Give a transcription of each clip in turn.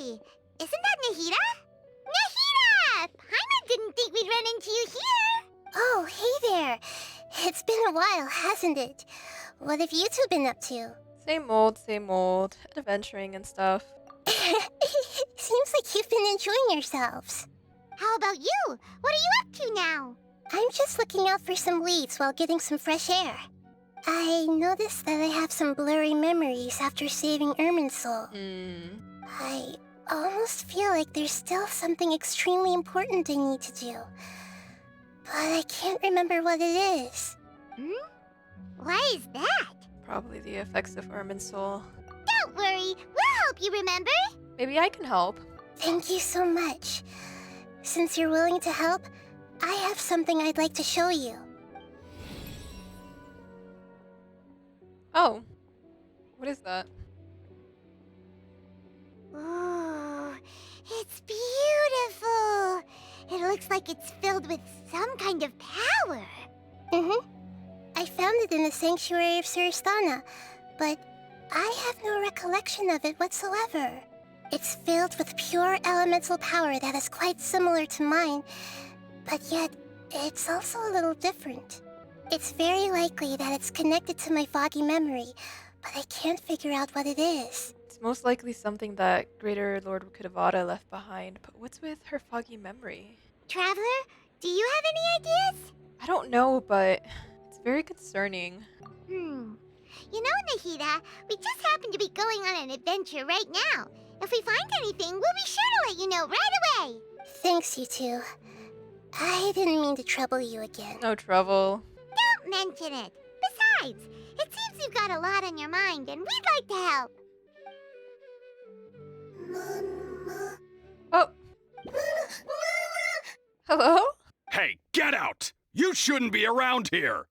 Hey, isn't that Nahida? Nahida! Paimon didn't think we'd run into you here. Oh, hey there. It's been a while, hasn't it? What have you two been up to? Same old. Adventuring and stuff. Seems like you've been enjoying yourselves. How about you? What are you up to now? I'm just looking out for some leads while getting some fresh air. I noticed that I have some blurry memories after saving Ermin's soul. I almost feel like there's still something extremely important I need to do. But I can't remember what it is. Why is that? Probably the effects of Ermin's soul. Don't worry, we'll help you remember. Maybe I can help. Thank you so much. Since you're willing to help, I have something I'd like to show you. Oh. What is that? Ooh, it's beautiful. It looks like it's filled with some kind of power. I found it in the sanctuary of Suristana, but I have no recollection of it whatsoever. It's filled with pure elemental power that is quite similar to mine, but yet it's also a little different. It's very likely that it's connected to my foggy memory, but I can't figure out what it is. It's most likely something that Greater Lord Kudavada left behind, but what's with her foggy memory? Traveler, do you have any ideas? I don't know, but it's very concerning. You know, Nahida, we just happen to be going on an adventure right now. If we find anything, we'll be sure to let you know right away. Thanks, you two. I didn't mean to trouble you again. No trouble. Don't mention it. Besides, it seems you've got a lot on your mind, and we'd like to help. Oh. Hello? Hey, get out! You shouldn't be around here!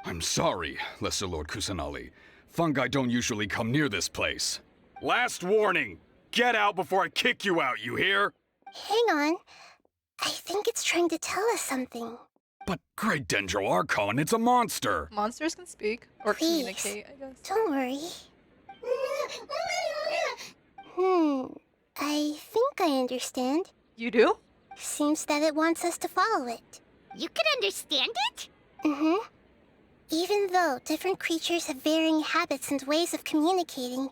I'm sorry, Lesser Lord Kusanali. Fungi don't usually come near this place. Last warning! Get out before I kick you out, you hear? Hang on. I think it's trying to tell us something. But Great Dendro Archon, it's a monster! Monsters can speak. Or Please. communicate, I guess. Don't worry. I think I understand. You do? Seems that it wants us to follow it. You can understand it? Even though different creatures have varying habits and ways of communicating,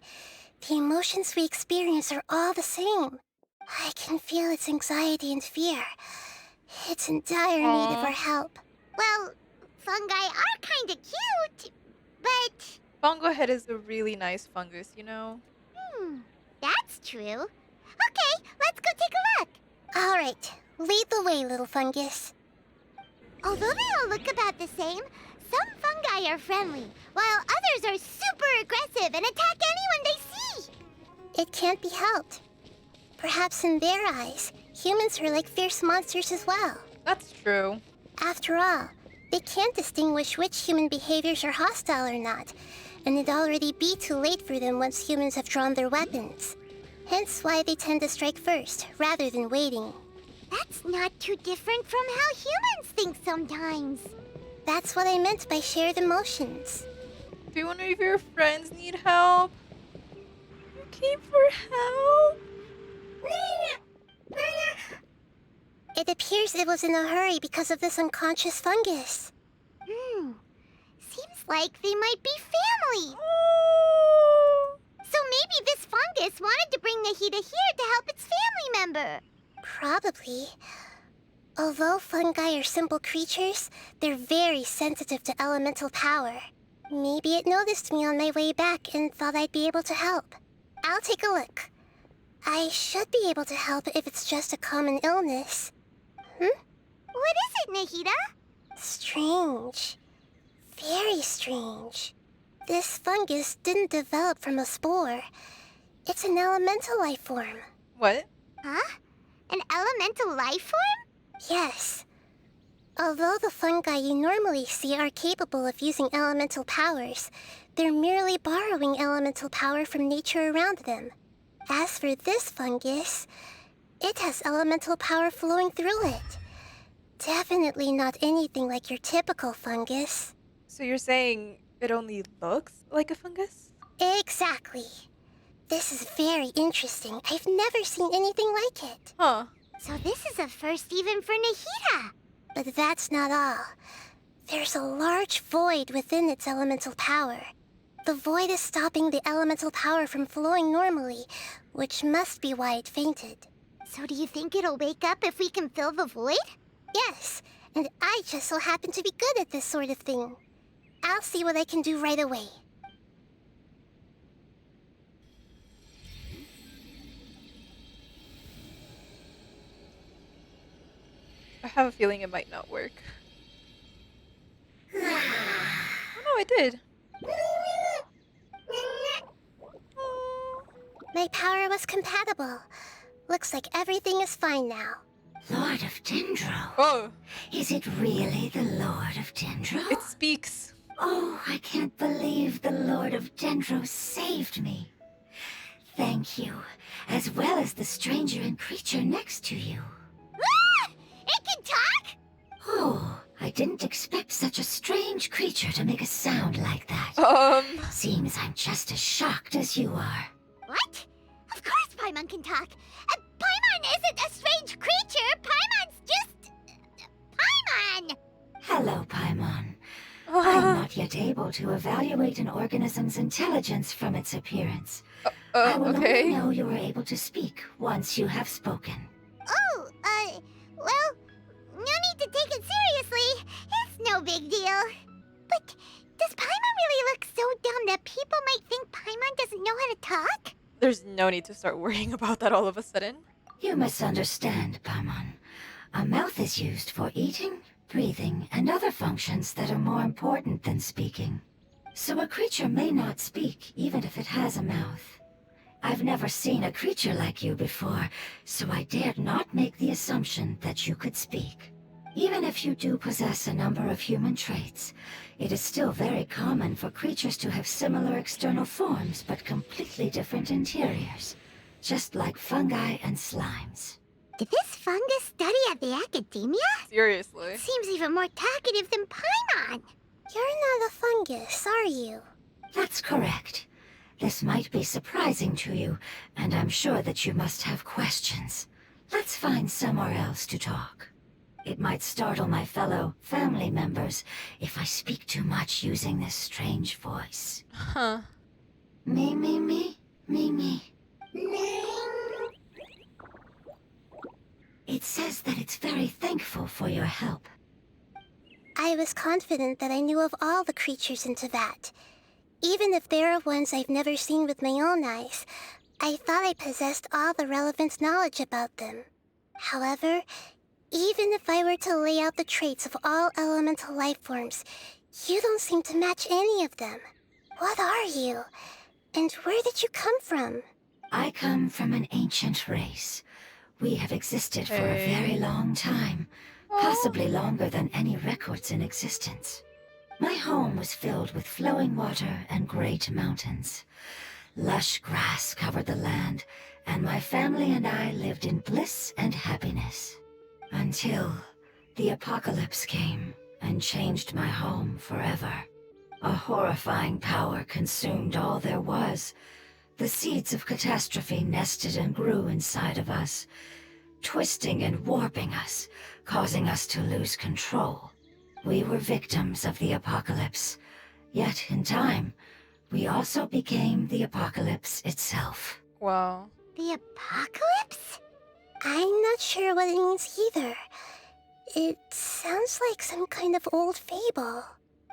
the emotions we experience are all the same. I can feel its anxiety and fear. It's in dire need of our help. Well, fungi are kinda cute, but... Bongo Head is a really nice fungus, you know? That's true. Okay, let's go take a look. All right, lead the way, little fungus. Although they all look about the same, some fungi are friendly, while others are super aggressive and attack anyone they see. It can't be helped. Perhaps in their eyes, humans are like fierce monsters as well. That's true. After all, they can't distinguish which human behaviors are hostile or not, and it'd already be too late for them once humans have drawn their weapons. Hence why they tend to strike first, rather than waiting. That's not too different from how humans think sometimes. That's what I meant by shared emotions. Do you wonder if your friends need help? You came for help? It appears it was in a hurry because of this unconscious fungus. Seems like they might be family. So maybe this fungus wanted to bring Nahida here to help its family member. Probably. Although fungi are simple creatures, they're very sensitive to elemental power. Maybe it noticed me on my way back and thought I'd be able to help. I'll take a look. I should be able to help if it's just a common illness. What is it, Nahida? Strange. Very strange. This fungus didn't develop from a spore. It's an elemental life form. What? Huh? An elemental life form? Yes. Although the fungi you normally see are capable of using elemental powers, they're merely borrowing elemental power from nature around them. As for this fungus, it has elemental power flowing through it. Definitely not anything like your typical fungus. So you're saying it only looks like a fungus? Exactly. This is very interesting. I've never seen anything like it. Huh. So this is a first even for Nahida. But that's not all. There's a large void within its elemental power. The void is stopping the elemental power from flowing normally, which must be why it fainted. So do you think it'll wake up if we can fill the void? Yes, and I just so happen to be good at this sort of thing. I'll see what I can do right away. I have a feeling it might not work. Oh no, it did. My power was compatible. Looks like everything is fine now. Lord of Dendro. Oh, Is it really the Lord of Dendro? it speaks. Oh, I can't believe the Lord of Dendro saved me. Thank you, as well as the stranger and creature next to you. Ah! It can talk? Oh, I didn't expect such a strange creature to make a sound like that. Seems I'm just as shocked as you are. What? Of course Paimon can talk. Paimon isn't a strange creature. Paimon's just... Paimon! Hello, Paimon. I'm not yet able to evaluate an organism's intelligence from its appearance. I will Okay. only know you are able to speak once you have spoken. Oh, well, no need to take it seriously. It's no big deal. But does Paimon really look so dumb that people might think Paimon doesn't know how to talk? There's no need to start worrying about that all of a sudden. You misunderstand, Paimon. A mouth is used for eating, breathing, and other functions that are more important than speaking. So a creature may not speak even if it has a mouth. I've never seen a creature like you before, so I dared not make the assumption that you could speak. Even if you do possess a number of human traits, it is still very common for creatures to have similar external forms but completely different interiors, just like fungi and slimes. Did this fungus study at the academia? Seriously. Seems even more talkative than Paimon. You're not a fungus, are you? That's correct. This might be surprising to you, and I'm sure that you must have questions. Let's find somewhere else to talk. It might startle my fellow family members if I speak too much using this strange voice. Huh. Me, me, me, me, me. It says that it's very thankful for your help. I was confident that I knew of all the creatures in Teyvat. Even if there are ones I've never seen with my own eyes, I thought I possessed all the relevant knowledge about them. However, even if I were to lay out the traits of all elemental life forms, you don't seem to match any of them. What are you? And where did you come from? I come from an ancient race. We have existed for a very long time, possibly longer than any records in existence. My home was filled with flowing water and great mountains. Lush grass covered the land, and my family and I lived in bliss and happiness. Until the apocalypse came and changed my home forever. A horrifying power consumed all there was. The seeds of catastrophe nested and grew inside of us, twisting and warping us, causing us to lose control. We were victims of the apocalypse, yet in time, we also became the apocalypse itself. Wow. The apocalypse? I'm not sure what it means either. It sounds like some kind of old fable.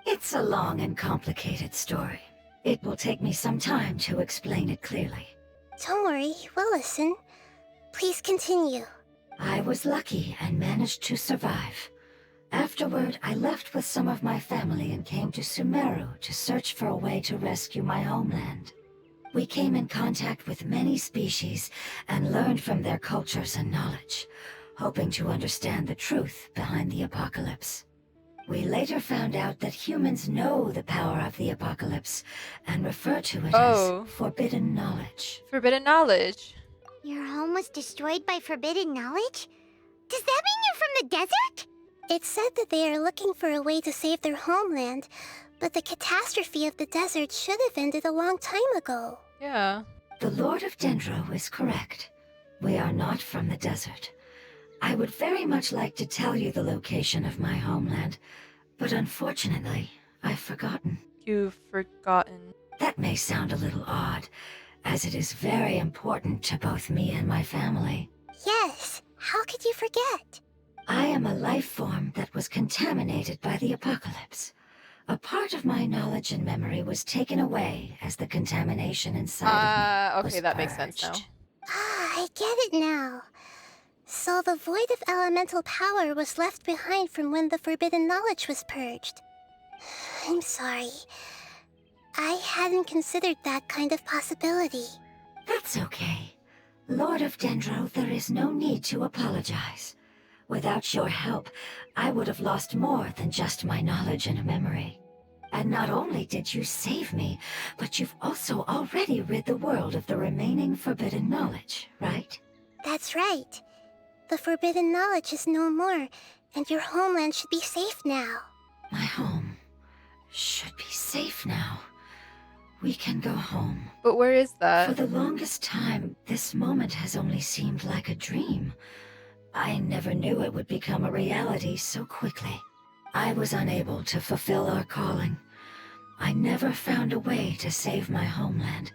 It's a long and complicated story. It will take me some time to explain it clearly. Don't worry, we'll listen. Please continue. I was lucky and managed to survive. Afterward, I left with some of my family and came to Sumeru to search for a way to rescue my homeland. We came in contact with many species and learned from their cultures and knowledge, hoping to understand the truth behind the apocalypse. We later found out that humans know the power of the apocalypse and refer to it as forbidden knowledge. Forbidden knowledge. Your home was destroyed by forbidden knowledge? Does that mean you're from the desert? It said that they are looking for a way to save their homeland, but the catastrophe of the desert should have ended a long time ago. Yeah. The Lord of Dendro is correct. We are not from the desert. I would very much like to tell you the location of my homeland, but unfortunately, I've forgotten. You've forgotten. That may sound a little odd, as it is very important to both me and my family. Yes, how could you forget? I am a life form that was contaminated by the apocalypse. A part of my knowledge and memory was taken away as the contamination inside of me was Okay, that makes sense now. purged. Ah, I get it now. So the void of elemental power was left behind from when the forbidden knowledge was purged. I'm sorry. I hadn't considered that kind of possibility. That's okay. Lord of Dendro, there is no need to apologize. Without your help, I would have lost more than just my knowledge and memory. And not only did you save me, but you've also already rid the world of the remaining forbidden knowledge, right? That's right. The forbidden knowledge is no more, and your homeland should be safe now. My home should be safe now. We can go home. But where is For that? the longest time, this moment has only seemed like a dream. I never knew it would become a reality so quickly. I was unable to fulfill our calling. I never found a way to save my homeland,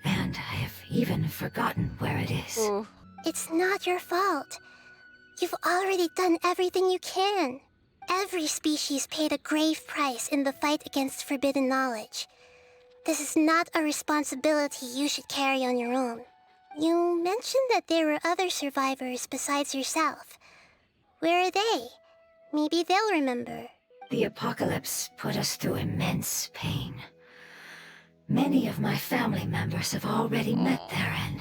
and I have even forgotten where it is. Ooh. It's not your fault. You've already done everything you can. Every species paid a grave price in the fight against forbidden knowledge. This is not a responsibility you should carry on your own. You mentioned that there were other survivors besides yourself. Where are they? Maybe they'll remember. The apocalypse put us through immense pain. Many of my family members have already met their end.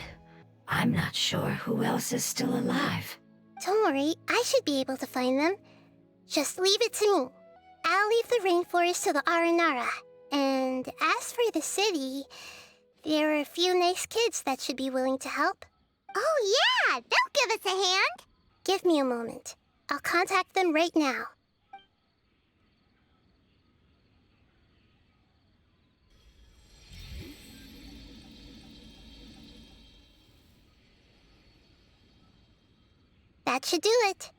I'm not sure who else is still alive. Don't worry, I should be able to find them. Just leave it to me. I'll leave the rainforest to the Aranara. And as for the city, there are a few nice kids that should be willing to help. Oh yeah, they'll give us a hand. Give me a moment. I'll contact them right now. That should do it.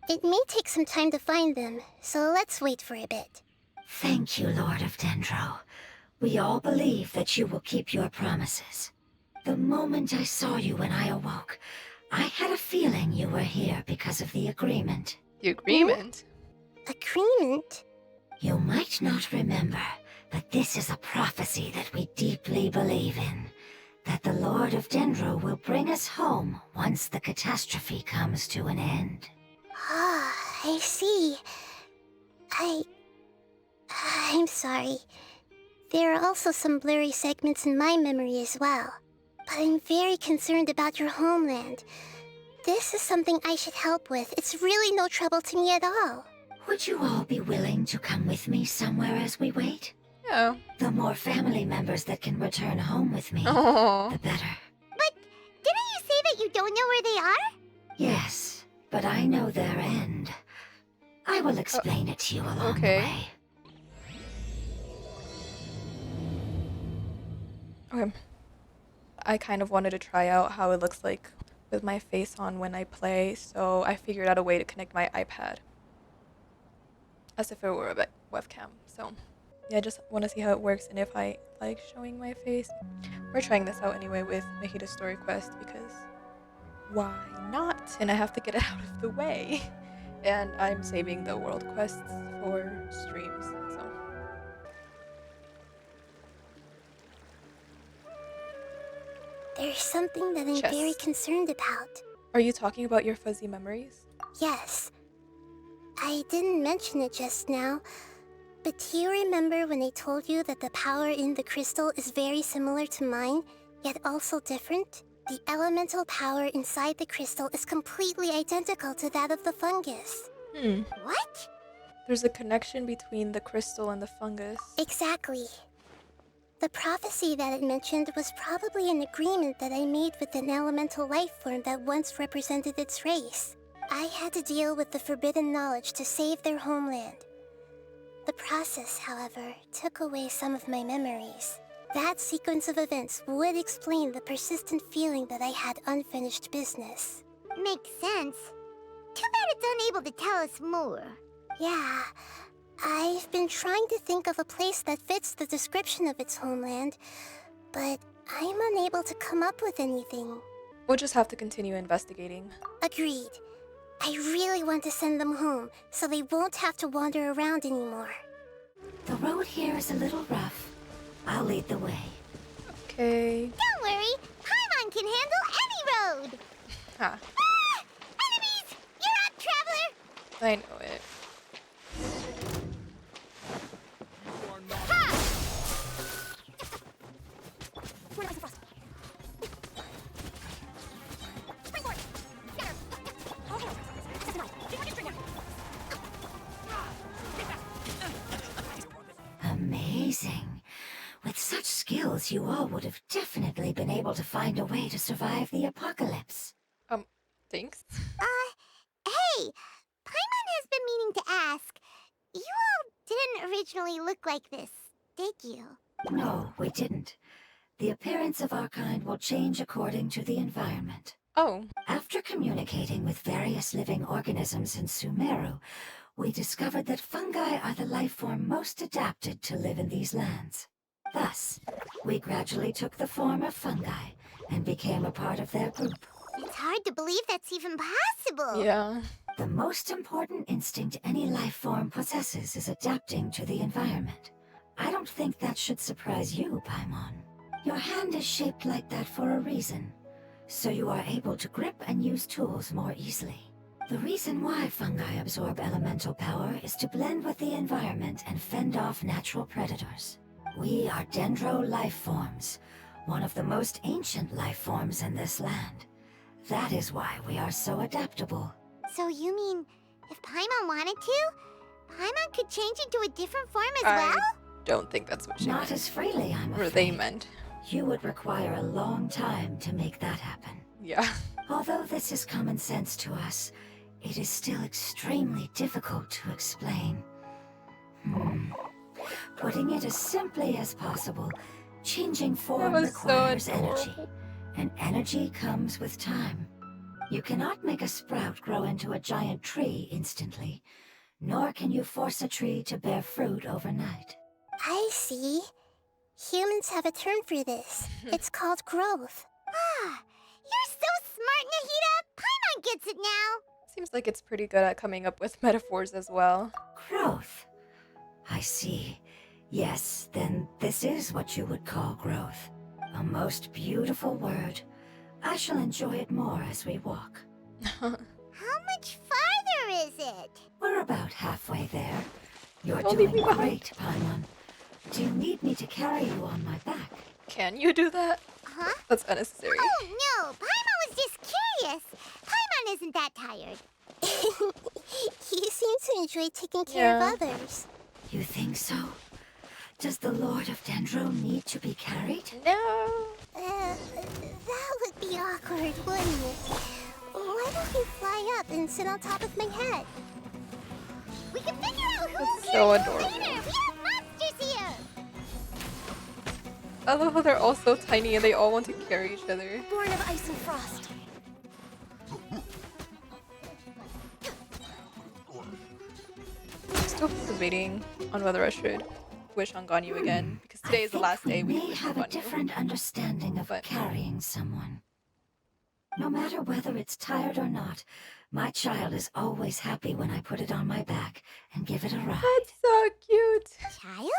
It may take some time to find them, so let's wait for a bit. Thank you, Lord of Dendro. We all believe that you will keep your promises. The moment I saw you when I awoke, I had a feeling you were here because of the agreement. The agreement? Agreement? You might not remember, but this is a prophecy that we deeply believe in. That the Lord of Dendro will bring us home once the catastrophe comes to an end. Ah, I see. I'm sorry. There are also some blurry segments in my memory as well. But I'm very concerned about your homeland. This is something I should help with. It's really no trouble to me at all. Would you all be willing to come with me somewhere as we wait? Yeah. The more family members that can return home with me, Oh. the better. But didn't you say that you don't know where they are? Yes, but I know their end. I will explain it to you along okay. the way. Okay. I kind of wanted to try out how it looks like with my face on when I play, so I figured out a way to connect my iPad as if it were a webcam. So yeah, I just want to see how it works and if I like showing my face. We're trying this out anyway with Nahida's story quest because why not? And I have to get it out of the way. And I'm saving the world quests for streams, so. There's something that I'm Chess. very concerned about. Are you talking about your fuzzy memories? Yes. I didn't mention it just now, but do you remember when I told you that the power in the crystal is very similar to mine, yet also different? The elemental power inside the crystal is completely identical to that of the fungus. What? There's a connection between the crystal and the fungus. Exactly. The prophecy that it mentioned was probably an agreement that I made with an elemental life form that once represented its race. I had to deal with the forbidden knowledge to save their homeland. The process, however, took away some of my memories. That sequence of events would explain the persistent feeling that I had unfinished business. Makes sense. Too bad it's unable to tell us more. Yeah, I've been trying to think of a place that fits the description of its homeland, but I'm unable to come up with anything. We'll just have to continue investigating. Agreed. I really want to send them home, so they won't have to wander around anymore. The road here is a little rough. I'll lead the way. Okay. Don't worry, Paimon can handle any road. Ha. Ah! Enemies! You're up, traveler! I know it. Ha! Amazing. With such skills, you all would have definitely been able to find a way to survive the apocalypse. Thanks. Hey! Paimon has been meaning to ask. You all didn't originally look like this, did you? No, we didn't. The appearance of our kind will change according to the environment. Oh. After communicating with various living organisms in Sumeru, we discovered that fungi are the life form most adapted to live in these lands. Thus, we gradually took the form of fungi and became a part of their group. It's hard to believe that's even possible. Yeah. The most important instinct any life form possesses is adapting to the environment. I don't think that should surprise you, Paimon. Your hand is shaped like that for a reason, so you are able to grip and use tools more easily. The reason why fungi absorb elemental power is to blend with the environment and fend off natural predators. We are dendro life forms, one of the most ancient life forms in this land. That is why we are so adaptable. So you mean, if Paimon wanted to, Paimon could change into a different form as I well? don't think that's what she Not meant. as freely, I'm Or afraid. they meant. You would require a long time to make that happen. Yeah. Although this is common sense to us, it is still extremely difficult to explain. Putting it as simply as possible, changing form was so requires energy, adorable. and energy comes with time. You cannot make a sprout grow into a giant tree instantly, nor can you force a tree to bear fruit overnight. I see. Humans have a term for this. It's called growth. Ah, you're so smart, Nahida! Paimon gets it now! Seems like it's pretty good at coming up with metaphors as well. Growth. I see. Yes, then this is what you would call growth. A most beautiful word. I shall enjoy it more as we walk. How much farther is it? We're about halfway there. You're Don't leave doing me behind. great, Paimon. Do you need me to carry you on my back? Can you do that? Huh? That's unnecessary. Oh, no! Paimon was just curious! Paimon isn't that tired. You seem to enjoy taking care Yeah. of others. You think so? Does the Lord of Dendro need to be carried? No. That would be awkward, wouldn't it? Why don't you fly up and sit on top of my head? We can figure out who That's will so carry adorable. who later! We have monsters here! I love how they're all so tiny and they all want to carry each other. Born of ice and frost. Still debating on whether I should wish on Ganyu again because today is the last day we may can wish on have a Ganyu. different understanding of But- carrying someone. No matter whether it's tired or not, my child is always happy when I put it on my back and give it a ride. That's so cute. Child?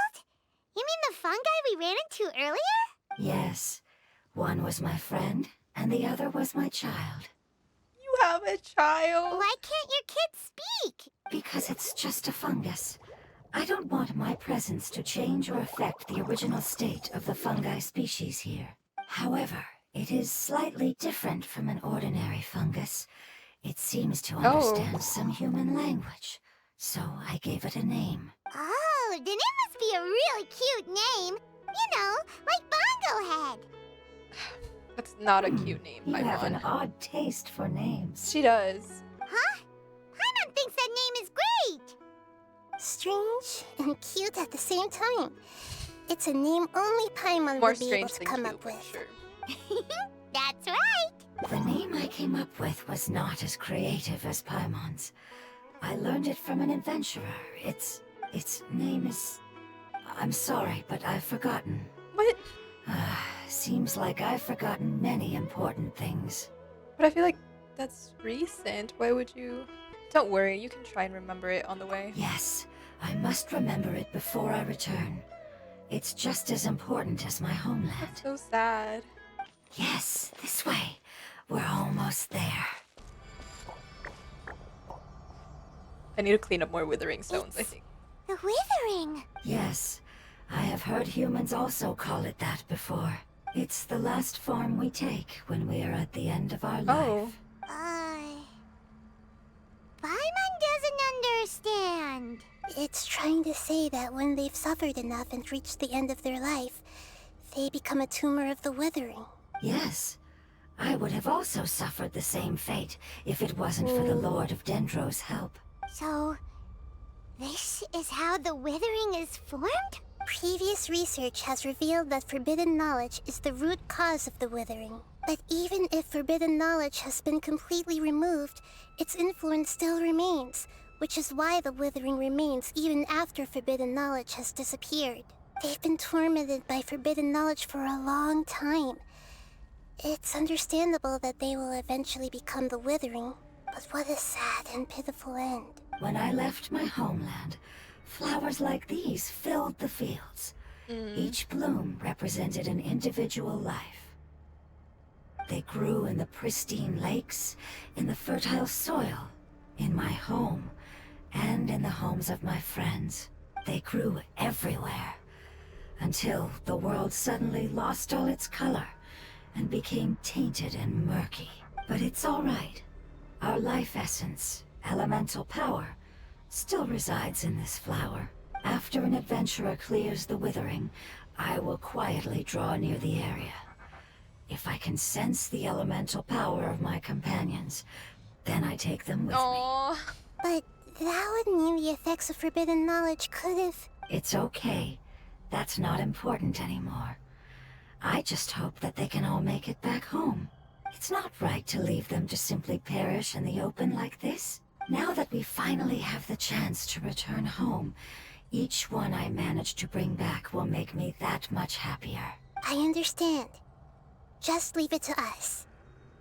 You mean the fungi we ran into earlier? Yes, one was my friend and the other was my child. You have a child. Why can't your kid speak? Because it's just a fungus. I don't want my presence to change or affect the original state of the fungi species here. However, it is slightly different from an ordinary fungus. It seems to understand some human language, so I gave it a name. Oh, then it must be a really cute name. You know, like Bongo Head. That's not a cute name, You have an Paimon. odd taste for names. She does. Huh? Paimon thinks that name is great. Strange and cute at the same time. It's a name only Paimon More would be able strange to than come cute, up for with. sure. That's right. The name I came up with was not as creative as Paimon's. I learned it from an adventurer. Its name is... I'm sorry, but I've forgotten. What? Seems like I've forgotten many important things. But I feel like that's recent. Why would you? Don't worry, you can try and remember it on the way. Yes, I must remember it before I return. It's just as important as my homeland. That's so sad. Yes, this way. We're almost there. I need to clean up more withering stones, I think. The withering. Yes, I have heard humans also call it that before. It's the last form we take when we are at the end of our Oh. life. Paimon doesn't understand. It's trying to say that when they've suffered enough and reached the end of their life, they become a tumor of the withering. Yes, I would have also suffered the same fate if it wasn't for the Lord of Dendro's help. So, this is how the withering is formed? Previous research has revealed that forbidden knowledge is the root cause of the withering. But even if forbidden knowledge has been completely removed, its influence still remains, which is why the withering remains even after forbidden knowledge has disappeared. They've been tormented by forbidden knowledge for a long time. It's understandable that they will eventually become the withering, but what a sad and pitiful end. When I left my homeland, flowers like these filled the fields. Each bloom represented an individual life. They grew in the pristine lakes, in the fertile soil, in my home, and in the homes of my friends. They grew everywhere, until the world suddenly lost all its color and became tainted and murky. But it's all right. Our life essence, elemental power, still resides in this flower. After an adventurer clears the withering, I will quietly draw near the area. If I can sense the elemental power of my companions, then I take them with me. Aww. But that would mean the effects of forbidden knowledge could have... It's okay. That's not important anymore. I just hope that they can all make it back home. It's not right to leave them to simply perish in the open like this. Now that we finally have the chance to return home, each one I manage to bring back will make me that much happier. I understand. Just leave it to us.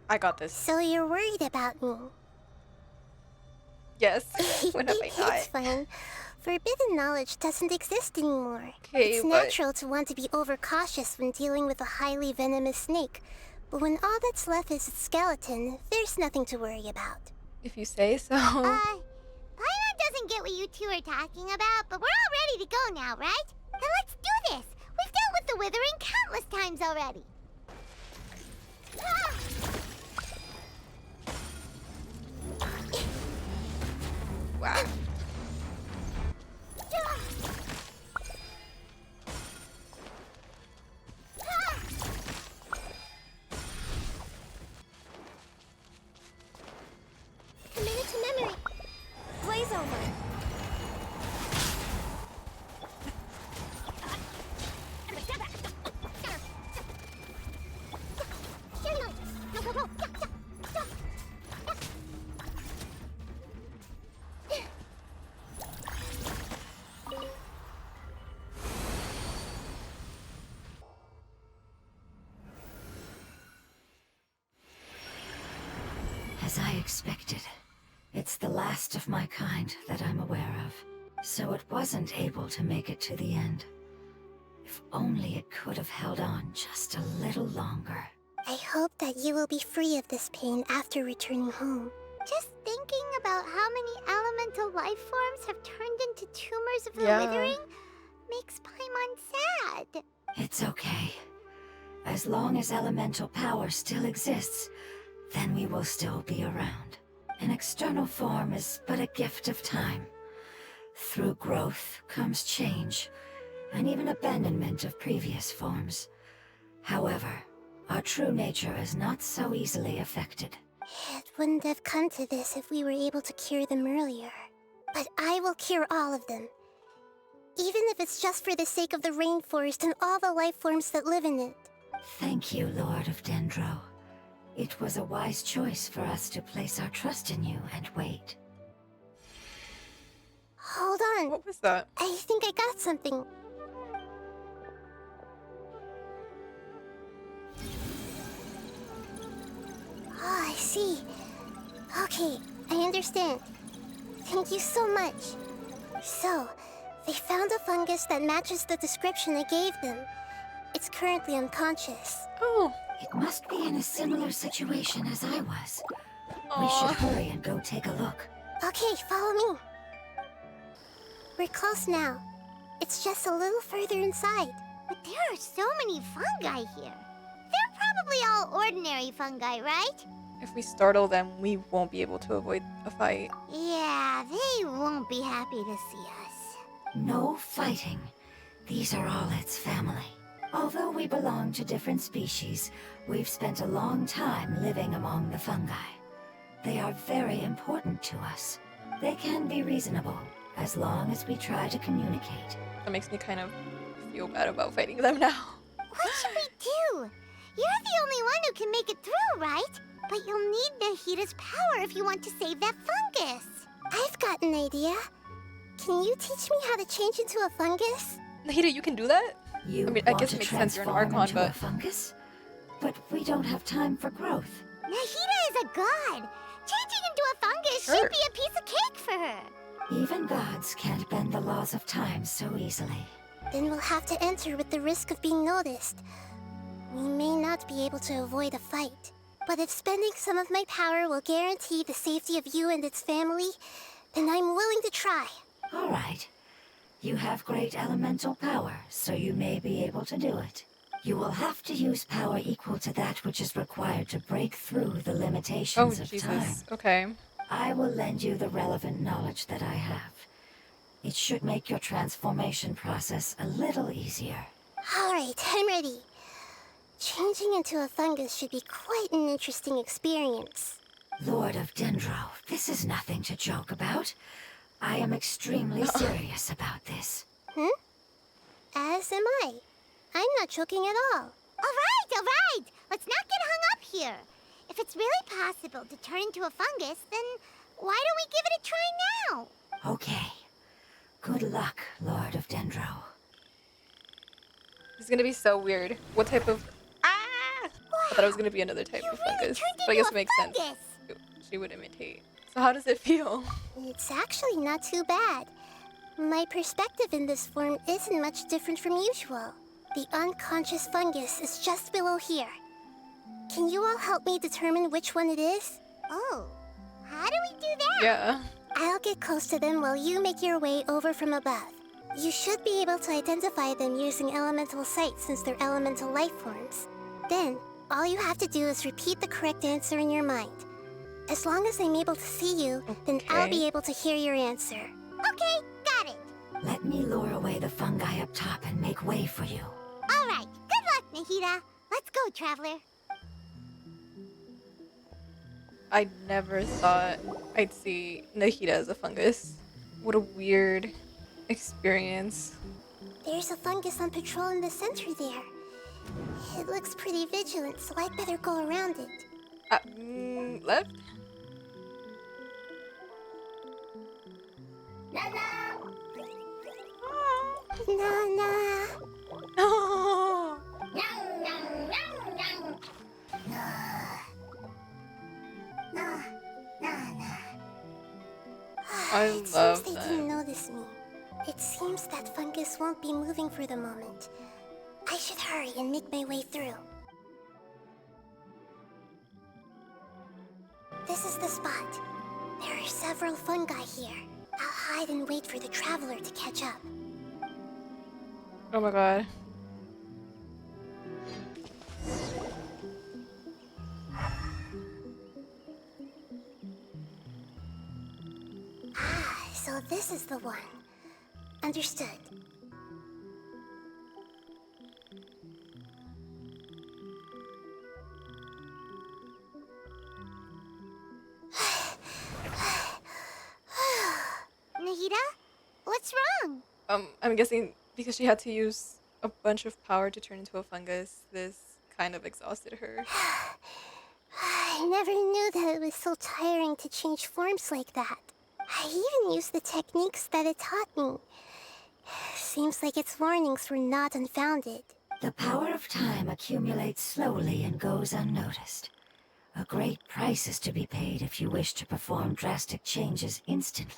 I got this. So you're worried about me? Yes. When have I died? It's fine. Forbidden knowledge doesn't exist anymore. Okay, It's but- natural to want to be overcautious when dealing with a highly venomous snake. But when all that's left is its skeleton, there's nothing to worry about. If you say so. Paimon doesn't get what you two are talking about, but we're all ready to go now, right? Then let's do this. We've dealt with the withering countless times already. Wow. Commit it to memory. Blaze over. As I expected, it's the last of my kind that I'm aware of. So it wasn't able to make it to the end. If only it could have held on just a little longer. I hope that you will be free of this pain after returning home. Just thinking about how many elemental life forms have turned into tumors of the Yeah. withering makes Paimon sad. It's okay. As long as elemental power still exists, then we will still be around. An external form is but a gift of time. Through growth comes change, and even abandonment of previous forms. However, our true nature is not so easily affected. It wouldn't have come to this if we were able to cure them earlier. But I will cure all of them. even if it's just for the sake of the rainforest and all the life forms that live in it. Thank you, Lord of Dendro. It was a wise choice for us to place our trust in you and wait. Hold on. What was that? I think I got something. Oh, I see. Okay, I understand. Thank you so much. So, they found a fungus that matches the description I gave them. It's currently unconscious. Oh. It must be in a similar situation as I was. We Aw. should hurry and go take a look. Okay, follow me. We're close now. It's just a little further inside. But there are so many fungi here. They're probably all ordinary fungi, right? If we startle them, we won't be able to avoid a fight. Yeah, they won't be happy to see us. No fighting. These are all its family. Although we belong to different species, we've spent a long time living among the fungi. They are very important to us. They can be reasonable, as long as we try to communicate. That makes me kind of feel bad about fighting them now. What should we do? You're the only one who can make it through, right? But you'll need Nahida's power if you want to save that fungus. I've got an idea. Can you teach me how to change into a fungus? Nahida, you can do that? You I mean, I want guess to it makes sense, you're an transform Archon, into a but... fungus? But we don't have time for growth. Nahida is a god. Changing into a fungus Sure. should be a piece of cake for her. Even gods can't bend the laws of time so easily. Then we'll have to enter with the risk of being noticed. We may not be able to avoid a fight. But if spending some of my power will guarantee the safety of you and its family, then I'm willing to try. All right. You have great elemental power, so you may be able to do it. You will have to use power equal to that which is required to break through the Oh, limitations of time. Jesus. Okay. I will lend you the relevant knowledge that I have. It should make your transformation process a little easier. All right, I'm ready. Changing into a fungus should be quite an interesting experience. Lord of Dendro, this is nothing to joke about. I am extremely serious about this. As am I. I'm not joking at all. All right. Let's not get hung up here. If it's really possible to turn into a fungus, then why don't we give it a try now? Okay. Good luck, Lord of Dendro. This is gonna be so weird. What type of... Ah! I thought it was gonna be another type You of really fungus. turned But I guess into it a makes sense. fungus. She would imitate. So how does it feel? It's actually not too bad. My perspective in this form isn't much different from usual. The unconscious fungus is just below here. Can you all help me determine which one it is? Oh, how do we do that? Yeah. I'll get close to them while you make your way over from above. You should be able to identify them using elemental sight since they're elemental life forms. Then, all you have to do is repeat the correct answer in your mind. As long as I'm able to see you, then I'll Okay. be able to hear your answer. Okay, got it. Let me lure away the fungi up top and make way for you. All right, good luck, Nahida. Let's go, Traveler. I never thought I'd see Nahida as a fungus. What a weird experience. There's a fungus on patrol in the center there. It looks pretty vigilant, so I'd better go around it. Left? Nana. Oh. I It love seems they that. didn't notice me. It seems that fungus won't be moving for the moment. I should hurry and make my way through. This is the spot. There are several fungi here. I'll hide and wait for the traveler to catch up. Oh my god. Ah, so this is the one. Understood. Nahida, what's wrong? I'm guessing because she had to use a bunch of power to turn into a fungus, this kind of exhausted her. I never knew that it was so tiring to change forms like that. I even used the techniques that it taught me. Seems like its warnings were not unfounded. The power of time accumulates slowly and goes unnoticed. A great price is to be paid if you wish to perform drastic changes instantly.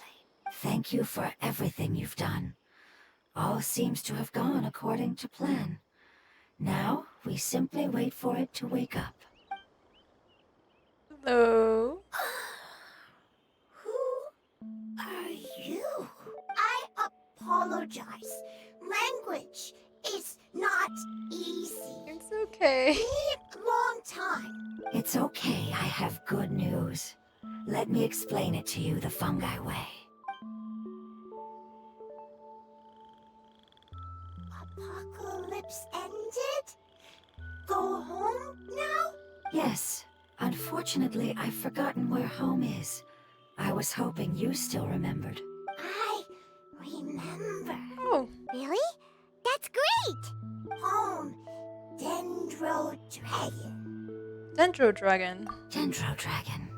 Thank you for everything you've done. All seems to have gone according to plan. Now, we simply wait for it to wake up. Hello. Who are you? I apologize. Language is not easy. It's okay. Long time. It's okay, I have good news. Let me explain it to you the fungi way. Apocalypse ended? Go home now? Yes. Unfortunately, I've forgotten where home is. I was hoping you still remembered. I remember. Oh, Really? That's great! Home, Dendro Dragon. Dendro Dragon. Dendro Dragon.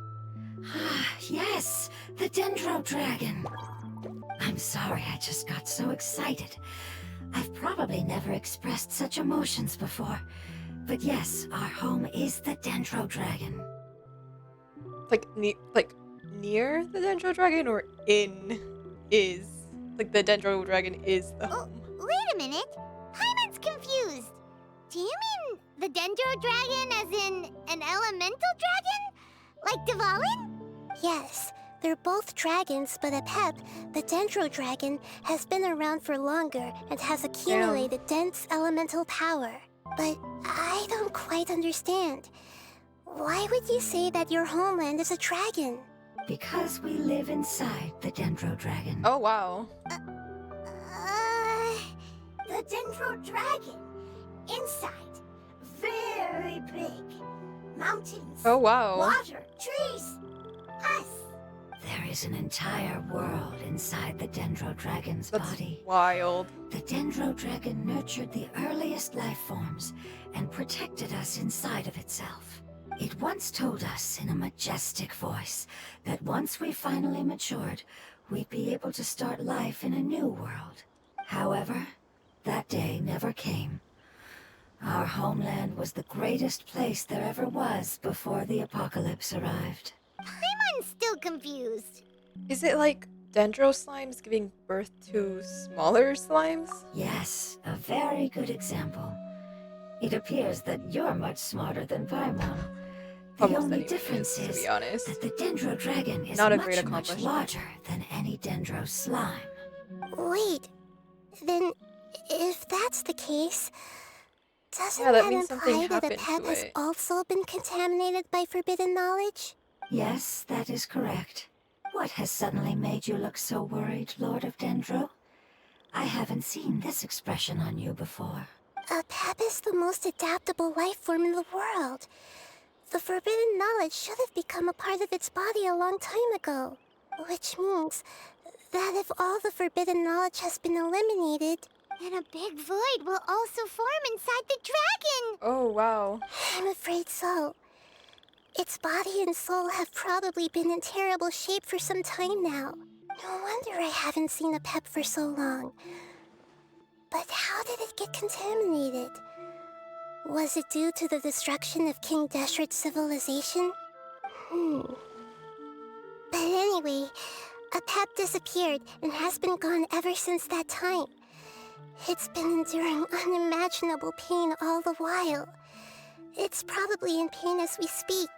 Ah, yes, the Dendro Dragon. I'm sorry, I just got so excited. I've probably never expressed such emotions before. But yes, our home is the Dendro Dragon. Like near the Dendro Dragon or in is? Like the Dendro Dragon is the home. Wait a minute. Paimon's confused. Do you mean the Dendro Dragon as in an elemental dragon? Like Dvalin? Yes, they're both dragons, but Apep, the Dendro Dragon, has been around for longer and has accumulated dense elemental power. But I don't quite understand. Why would you say that your homeland is a dragon? Because we live inside the Dendro Dragon. Oh wow. The Dendro Dragon. Inside. Very big. Mountains. Oh wow. Water. Trees. Us. There is an entire world inside the Dendro Dragon's That's body. wild. The Dendro Dragon nurtured the earliest life forms and protected us inside of itself. It once told us in a majestic voice that once we finally matured, we'd be able to start life in a new world. However, that day never came. Our homeland was the greatest place there ever was before the apocalypse arrived. Paimon's still confused. Is it like Dendro slimes giving birth to smaller slimes? Yes, a very good example. It appears that you're much smarter than Paimon. The Almost only anyone difference is, to is be honest. that the Dendro Dragon is Not a much, great much accomplishment. larger than any Dendro slime. Wait, then if that's the case, doesn't Yeah, that that means something imply that happened Apep to has it. also been contaminated by forbidden knowledge? Yes, that is correct. What has suddenly made you look so worried, Lord of Dendro? I haven't seen this expression on you before. Apep is the most adaptable life form in the world. The forbidden knowledge should have become a part of its body a long time ago. Which means that if all the forbidden knowledge has been eliminated, then a big void will also form inside the dragon. Oh wow. I'm afraid so. Its body and soul have probably been in terrible shape for some time now. No wonder I haven't seen Apep for so long. But how did it get contaminated? Was it due to the destruction of King Deshret's civilization? But anyway, Apep disappeared and has been gone ever since that time. It's been enduring unimaginable pain all the while. It's probably in pain as we speak.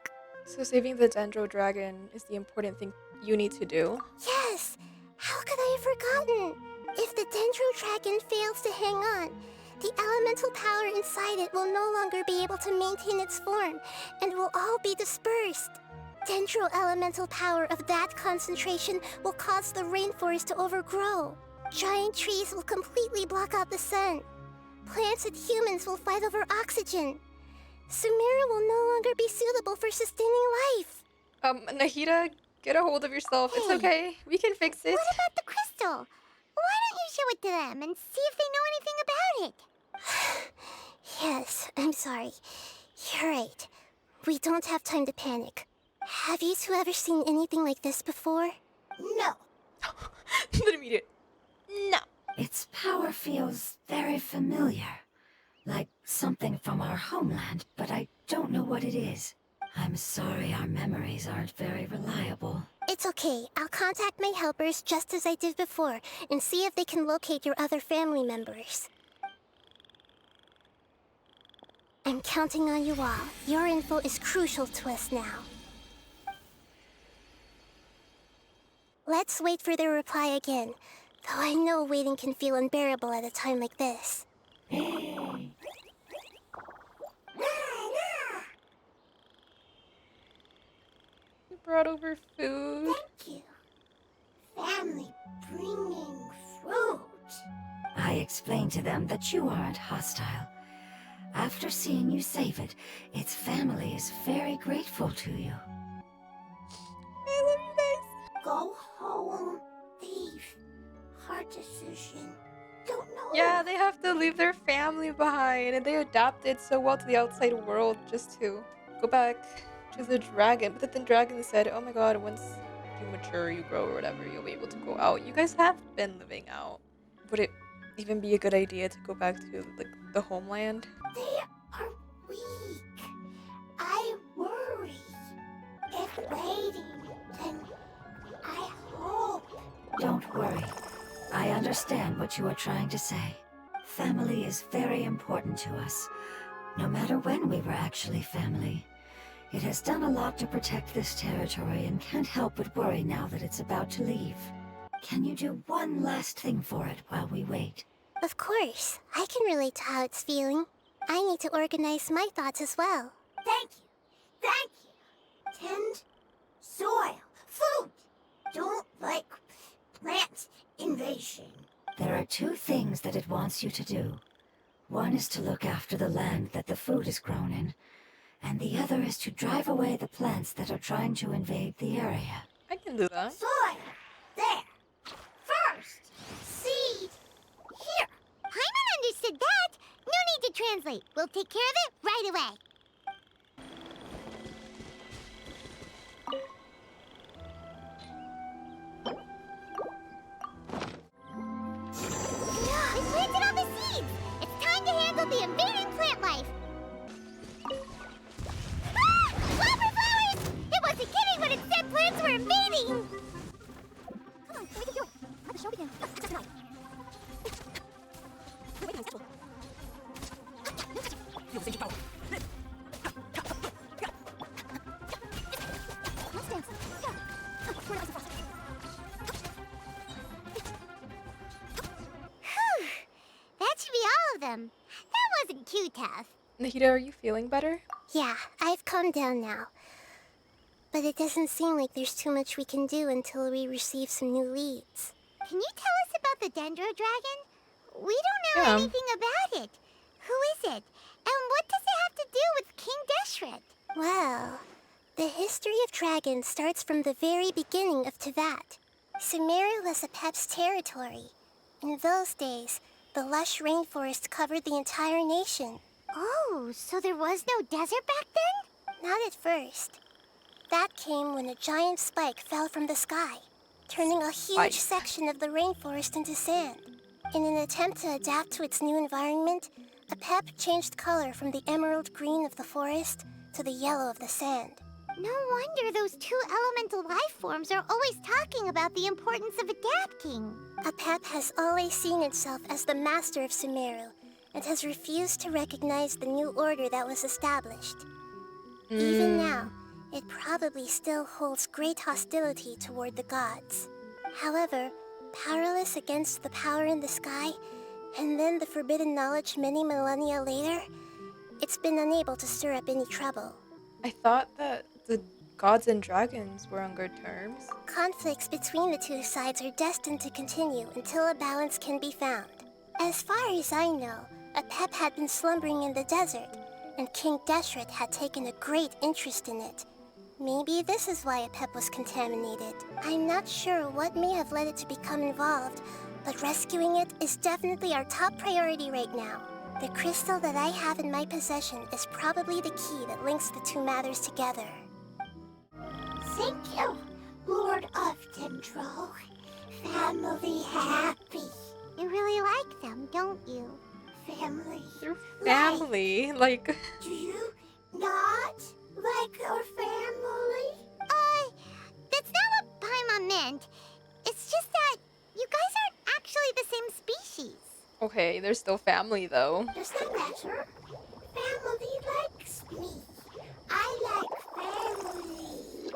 So saving the Dendro Dragon is the important thing you need to do. Yes! How could I have forgotten? If the Dendro Dragon fails to hang on, the elemental power inside it will no longer be able to maintain its form and will all be dispersed. Dendro elemental power of that concentration will cause the rainforest to overgrow. Giant trees will completely block out the sun. Plants and humans will fight over oxygen. Sumeru will no longer be suitable for sustaining life. Nahida, get a hold of yourself. It's Hey. okay. We can fix it. What about the crystal? Why don't you show it to them and see if they know anything about it. Yes, I'm sorry. You're right. We don't have time to panic. Have you two ever seen anything like this before? No. The immediate. No. Its power feels very familiar. Like something from our homeland, but I don't know what it is. I'm sorry our memories aren't very reliable. It's okay. I'll contact my helpers just as I did before and see if they can locate your other family members. I'm counting on you all. Your info is crucial to us now. Let's wait for their reply again, though I know waiting can feel unbearable at a time like this. You brought over food. Thank you. Family bringing fruit. I explained to them that you aren't hostile. After seeing you save it, its family is very grateful to you. I love you guys. Go home. Leave. Hard decision. Don't know. Yeah, they have to leave their family behind, and they adapted so well to the outside world just to go back to the dragon. But then the dragon said, oh my god, once you mature, you grow or whatever, you'll be able to go out. You guys have been living out. Would it even be a good idea to go back to like the homeland? They are weak. I worry. If waiting, then I hope. Don't worry. I understand what you are trying to say. Family is very important to us. No matter when we were actually family. It has done a lot to protect this territory and can't help but worry now that it's about to leave. Can you do one last thing for it while we wait? Of course. I can relate to how it's feeling. I need to organize my thoughts as well. Thank you. Thank you. Tend soil. Food. Don't like plant invasion. There are two things that it wants you to do. One is to look after the land that the food is grown in, and the other is to drive away the plants that are trying to invade the area. I can do that. Soil. There. First. Seed. Here. Paimon understood that. No need to translate. We'll take care of it right away. We planted all the seeds. It's time to handle the invading plant life. Ah! Wildflowers! It wasn't kidding when it said plants were invading. Come on, we can do it. Let the show begin. Just tonight. Let's dance. Go. We're not so fast. Whew. That should be all of them. That wasn't too tough. Nahida, are you feeling better? Yeah, I've calmed down now. But it doesn't seem like there's too much we can do until we receive some new leads. Can you tell us about the Dendro Dragon? We don't know Yeah. anything about it. Who is it? And what does it have to do with King Deshret? Well, the history of dragons starts from the very beginning of Tevat. Sumeru was Apep's territory. In those days, the lush rainforest covered the entire nation. Oh, so there was no desert back then? Not at first. That came when a giant spike fell from the sky, turning a huge section of the rainforest into sand. In an attempt to adapt to its new environment, Apep changed color from the emerald green of the forest to the yellow of the sand. No wonder those two elemental life forms are always talking about the importance of adapting. Apep has always seen itself as the master of Sumeru and has refused to recognize the new order that was established. Even now, it probably still holds great hostility toward the gods. However, powerless against the power in the sky, and then the forbidden knowledge many millennia later, it's been unable to stir up any trouble. I thought that the gods and dragons were on good terms. Conflicts between the two sides are destined to continue until a balance can be found. As far as I know, Apep had been slumbering in the desert, and King Deshret had taken a great interest in it. Maybe this is why Apep was contaminated. I'm not sure what may have led it to become involved, but rescuing it is definitely our top priority right now. The crystal that I have in my possession is probably the key that links the two matters together. Thank you, Lord of Dendro. Family happy. You really like them, don't you? Family. They're family. Like, Do you not like your family? That's not what Paimon meant. It's just that you guys aren't actually the same species. okay, they're still family though. Does that matter? Family likes me. I like family.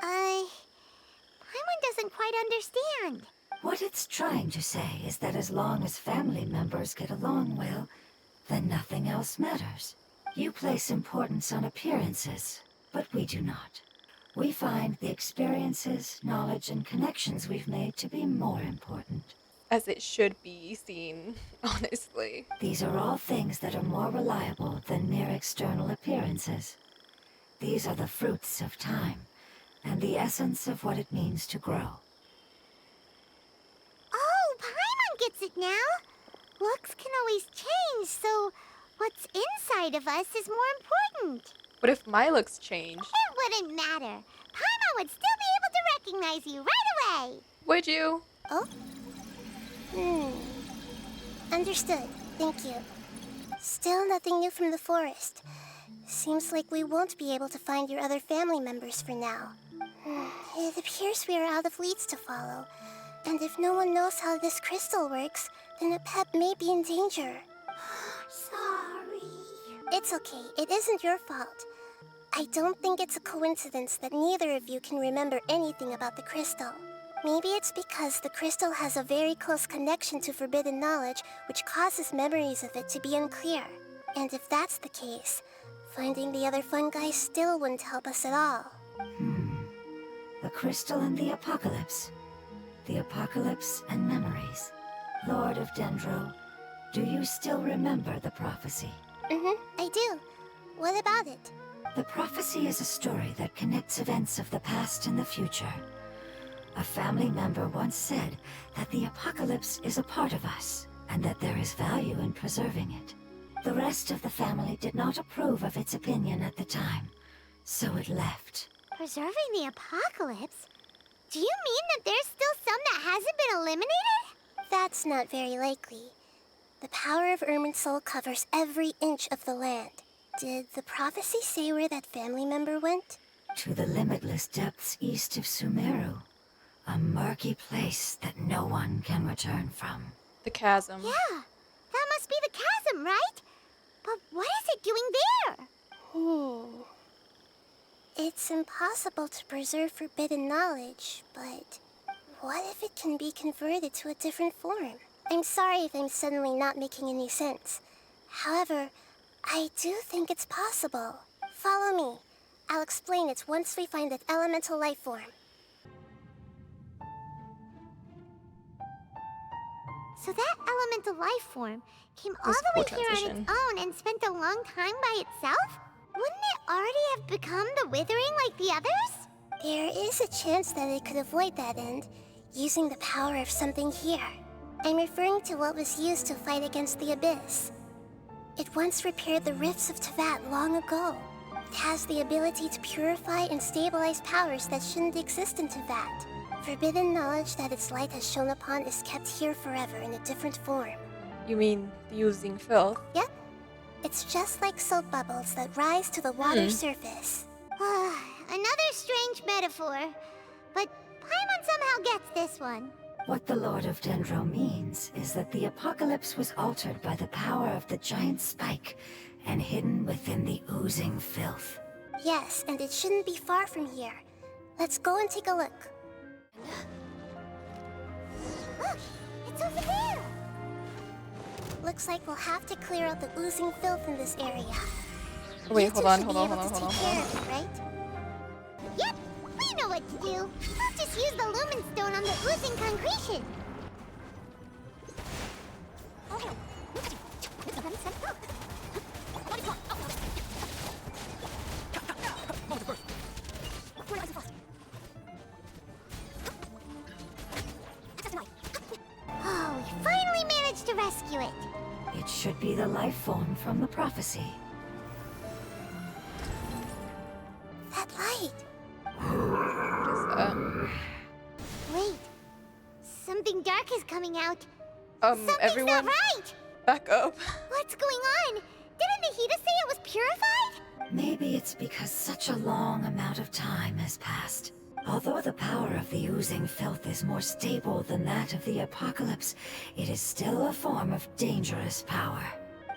Paimon doesn't quite understand. What it's trying to say is that as long as family members get along well, then nothing else matters. You place importance on appearances, but we do not. We find the experiences, knowledge, and connections we've made to be more important. As it should be seen, honestly. These are all things that are more reliable than mere external appearances. These are the fruits of time, and the essence of what it means to grow. Oh, Paimon gets it now. Looks can always change, so what's inside of us is more important. What if my looks change? It wouldn't matter. Paimon would still be able to recognize you right away. Would you? Oh? Understood. Thank you. Still nothing new from the forest. Seems like we won't be able to find your other family members for now. It appears we are out of leads to follow. And if no one knows how this crystal works, then a pet may be in danger. Sorry. It's okay. It isn't your fault. I don't think it's a coincidence that neither of you can remember anything about the crystal. Maybe it's because the crystal has a very close connection to forbidden knowledge, which causes memories of it to be unclear. And if that's the case, finding the other fungi still wouldn't help us at all. The crystal and the apocalypse. The apocalypse and memories. Lord of Dendro, do you still remember the prophecy? I do. What about it? The prophecy is a story that connects events of the past and the future. A family member once said that the apocalypse is a part of us, and that there is value in preserving it. The rest of the family did not approve of its opinion at the time, so it left. Preserving the apocalypse? Do you mean that there's still some that hasn't been eliminated? That's not very likely. The power of Irminsul covers every inch of the land. Did the prophecy say where that family member went? To the limitless depths east of Sumeru. A murky place that no one can return from. The chasm. Yeah, that must be the chasm, right? But what is it doing there? It's impossible to preserve forbidden knowledge, but what if it can be converted to a different form? I'm sorry if I'm suddenly not making any sense. However, I do think it's possible. Follow me. I'll explain it once we find that elemental life form. So that elemental life form came all This the way poor here on transition. its own and spent a long time by itself? Wouldn't it already have become the Withering like the others? There is a chance that it could avoid that end, using the power of something here. I'm referring to what was used to fight against the Abyss. It once repaired the rifts of Tevat long ago. It has the ability to purify and stabilize powers that shouldn't exist in Tevat. Forbidden knowledge that its light has shone upon is kept here forever in a different form. You mean using filth? Yep. It's just like soap bubbles that rise to the water surface. Another strange metaphor. But Paimon somehow gets this one. What the Lord of Dendro means is that the apocalypse was altered by the power of the giant spike and hidden within the oozing filth. Yes, and it shouldn't be far from here. Let's go and take a look. Look, it's over there. Looks like we'll have to clear out the oozing filth in this area. Wait, You hold two on, should hold be on, able hold on, to hold on, take hold care on. of it, right? Yep, we know what to do. We'll just use the lumen stone on the oozing concretion. Oh, life form from the prophecy. That light. What is that? Wait. Something dark is coming out. Something's Everyone, not right! back up. What's going on? Didn't Nahida say it was purified? Maybe it's because such a long amount of time has passed. Although the power of the oozing filth is more stable than that of the apocalypse, it is still a form of dangerous power.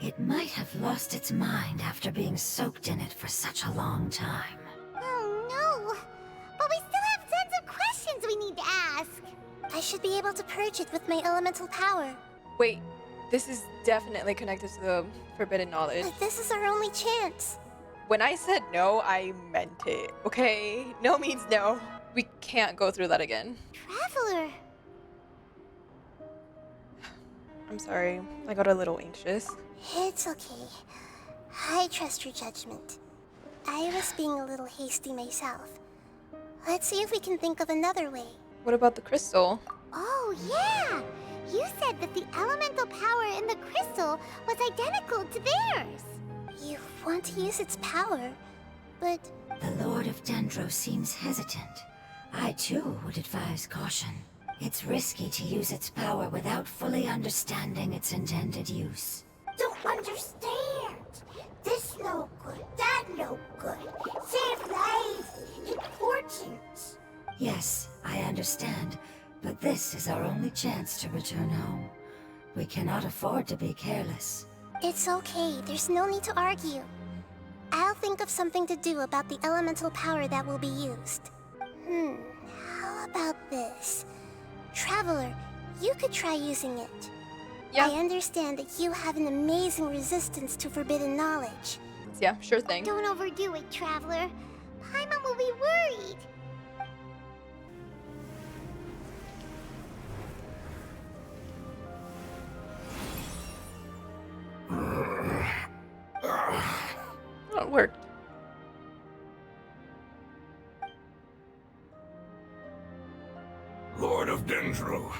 It might have lost its mind after being soaked in it for such a long time. Oh no! But we still have tons of questions we need to ask. I should be able to purge it with my elemental power. Wait, this is definitely connected to the forbidden knowledge. But this is our only chance. When I said no, I meant it, okay? No means no. We can't go through that again. Traveler. I'm sorry, I got a little anxious. It's okay. I trust your judgment. I was being a little hasty myself. Let's see if we can think of another way. What about the crystal? Oh yeah! You said that the elemental power in the crystal was identical to theirs. You want to use its power, but The Lord of Dendro seems hesitant. I too would advise caution. It's risky to use its power without fully understanding its intended use. don't understand. This no good, that no good. Save lives, important. Yes, I understand, but this is our only chance to return home. We cannot afford to be careless. It's okay, there's no need to argue. I'll think of something to do about the elemental power that will be used. How about this? Traveler, you could try using it. Yeah. I understand that you have an amazing resistance to forbidden knowledge. Yeah, sure thing. Don't overdo it, Traveler. Paimon will be worried. Oh, it worked. Lord of Dendro,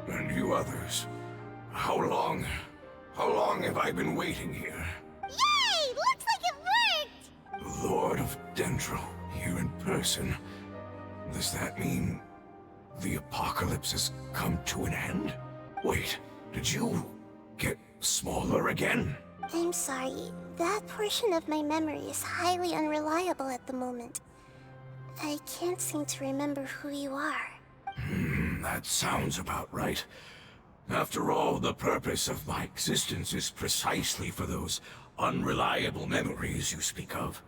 and you others. How long have I been waiting here? Yay! Looks like it worked! Lord of Dendro, here in person. Does that mean the apocalypse has come to an end? Wait, did you get smaller again? I'm sorry, that portion of my memory is highly unreliable at the moment. I can't seem to remember who you are. That sounds about right. After all, the purpose of my existence is precisely for those unreliable memories you speak of.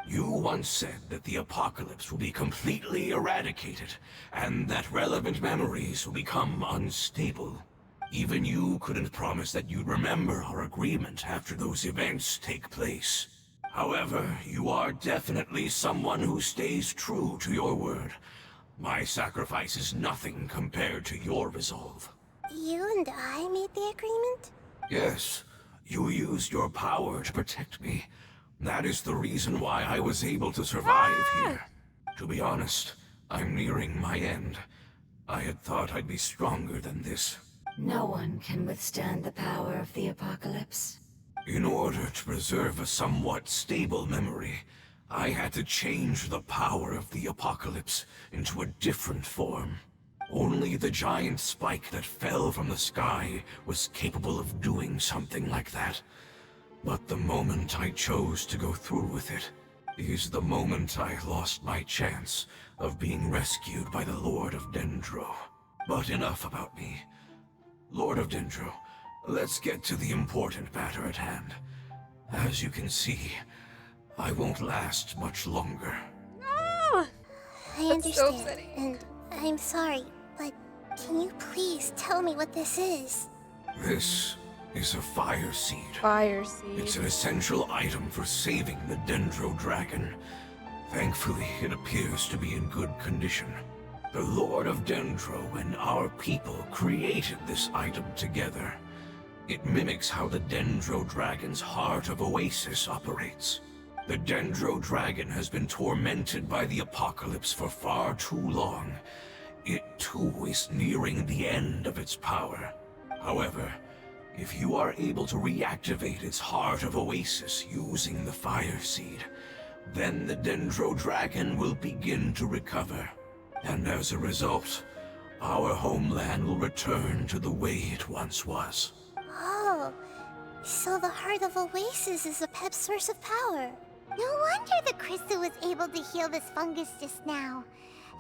You once said that the apocalypse will be completely eradicated, and that relevant memories will become unstable. Even you couldn't promise that you'd remember our agreement after those events take place. However, you are definitely someone who stays true to your word. My sacrifice is nothing compared to your resolve. You and I made the agreement? Yes, you used your power to protect me. That is the reason why I was able to survive here. To be honest, I'm nearing my end. I had thought I'd be stronger than this. No one can withstand the power of the apocalypse. In order to preserve a somewhat stable memory, I had to change the power of the apocalypse into a different form. Only the giant spike that fell from the sky was capable of doing something like that. But the moment I chose to go through with it is the moment I lost my chance of being rescued by the Lord of Dendro. But enough about me. Lord of Dendro, let's get to the important matter at hand. As you can see, I won't last much longer. No! I That's so understand, upsetting. and I'm sorry, but can you please tell me what this is? This is a fire seed. Fire seed. It's an essential item for saving the Dendro dragon. Thankfully, it appears to be in good condition. The Lord of Dendro and our people created this item together. It mimics how the Dendro dragon's heart of Oasis operates. The Dendro dragon has been tormented by the apocalypse for far too long. It too is nearing the end of its power. However, If you are able to reactivate its heart of Oasis using the Fire Seed, then the Dendro Dragon will begin to recover. And as a result, our homeland will return to the way it once was. Oh, so the heart of Oasis is Apep's source of power. No wonder the crystal was able to heal this fungus just now.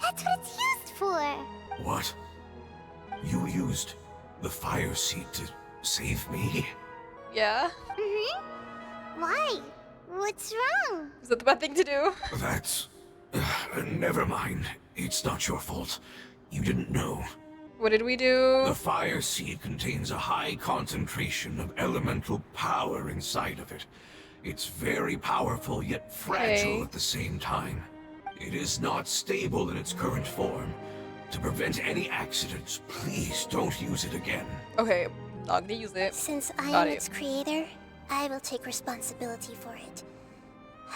That's what it's used for. What? You used the Fire Seed to save me? Yeah? Why? What's wrong? Is that the bad thing to do? That's... never mind. It's not your fault. You didn't know. What did we do? The Fire Seed contains a high concentration of elemental power inside of it. It's very powerful, yet fragile at the same time. It is not stable in its current form. To prevent any accidents, please don't use it again. Okay, not gonna use it. Since I Got am it. its creator, I will take responsibility for it.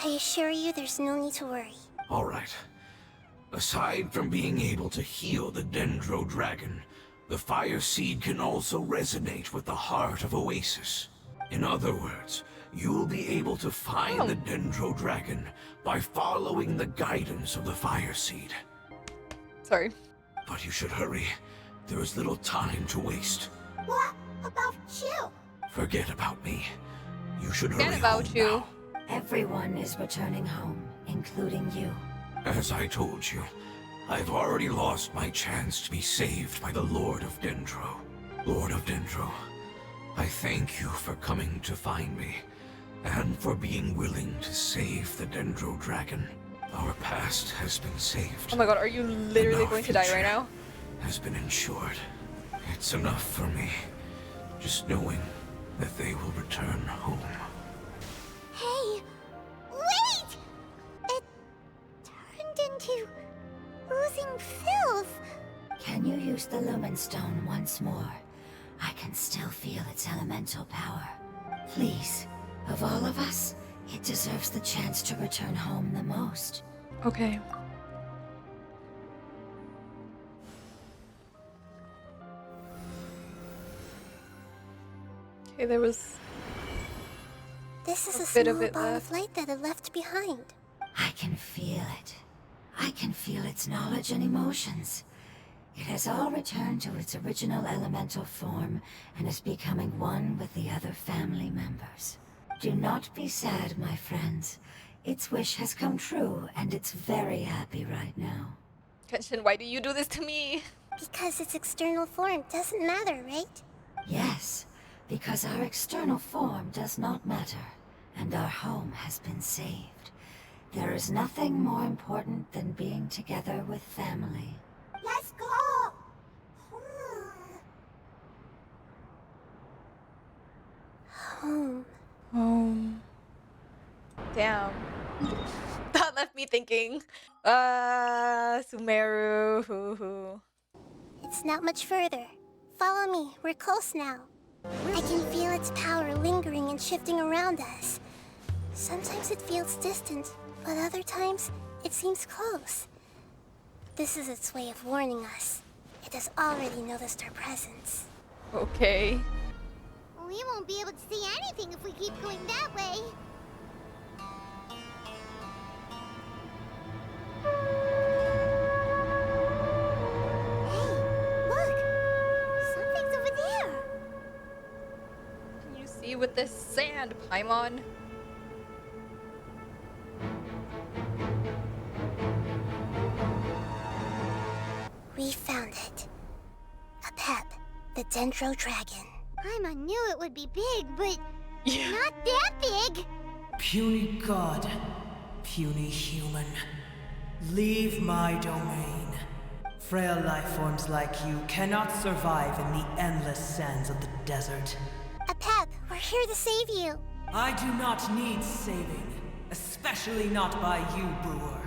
I assure you there's no need to worry. All right. Aside from being able to heal the Dendro Dragon, the Fire Seed can also resonate with the heart of Oasis. In other words, you'll be able to find the Dendro Dragon by following the guidance of the Fire Seed. Sorry. But you should hurry. There is little time to waste. What about you? Forget about me. You should hurry Forget about home you. now. Everyone is returning home, including you. As I told you, I've already lost my chance to be saved by the Lord of Dendro. Lord of Dendro, I thank you for coming to find me, and for being willing to save the Dendro Dragon. Our past has been saved. Oh my god, are you literally And our going to die right future now? has been ensured. It's enough for me, just knowing that they will return home. Hey, wait! It turned into oozing filth. Can you use the Lumen Stone once more? I can still feel its elemental power. Please, of all of us, it deserves the chance to return home the most. Okay. Okay, there was... This is A bit a of small it ball left. of light that it left behind. I can feel it. I can feel its knowledge and emotions. It has all returned to its original elemental form and is becoming one with the other family members. Do not be sad, my friends. Its wish has come true, and it's very happy right now. Kenshin, why do you do this to me? Because its external form doesn't matter, right? Yes, because our external form does not matter, and our home has been saved. There is nothing more important than being together with family. Let's go! Home. Damn. That left me thinking. Sumeru. Hoo. It's not much further. Follow me, we're close now. I can feel its power lingering and shifting around us. Sometimes it feels distant, but other times it seems close. This is its way of warning us. It has already noticed our presence. Okay. We won't be able to see anything if we keep going that way. Hey, look! Something's over there. Can you see with this sand, Paimon? We found it. Apep, the Dendro Dragon. I knew it would be big, but Yeah. not that big. Puny god, puny human, leave my domain. Frail life forms like you cannot survive in the endless sands of the desert. Apep, we're here to save you. I do not need saving, especially not by you, Brewer.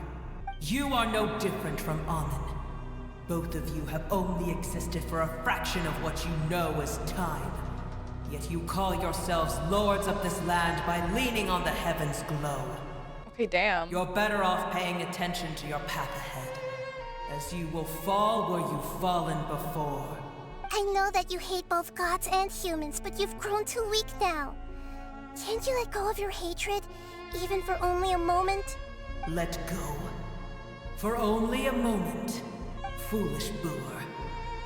You are no different from Amun. Both of you have only existed for a fraction of what you know as time. Yet you call yourselves lords of this land by leaning on the heavens' glow. Okay, damn. You're better off paying attention to your path ahead, as you will fall where you've fallen before. I know that you hate both gods and humans, but you've grown too weak now. Can't you let go of your hatred, even for only a moment? Let go. For only a moment. Foolish boor.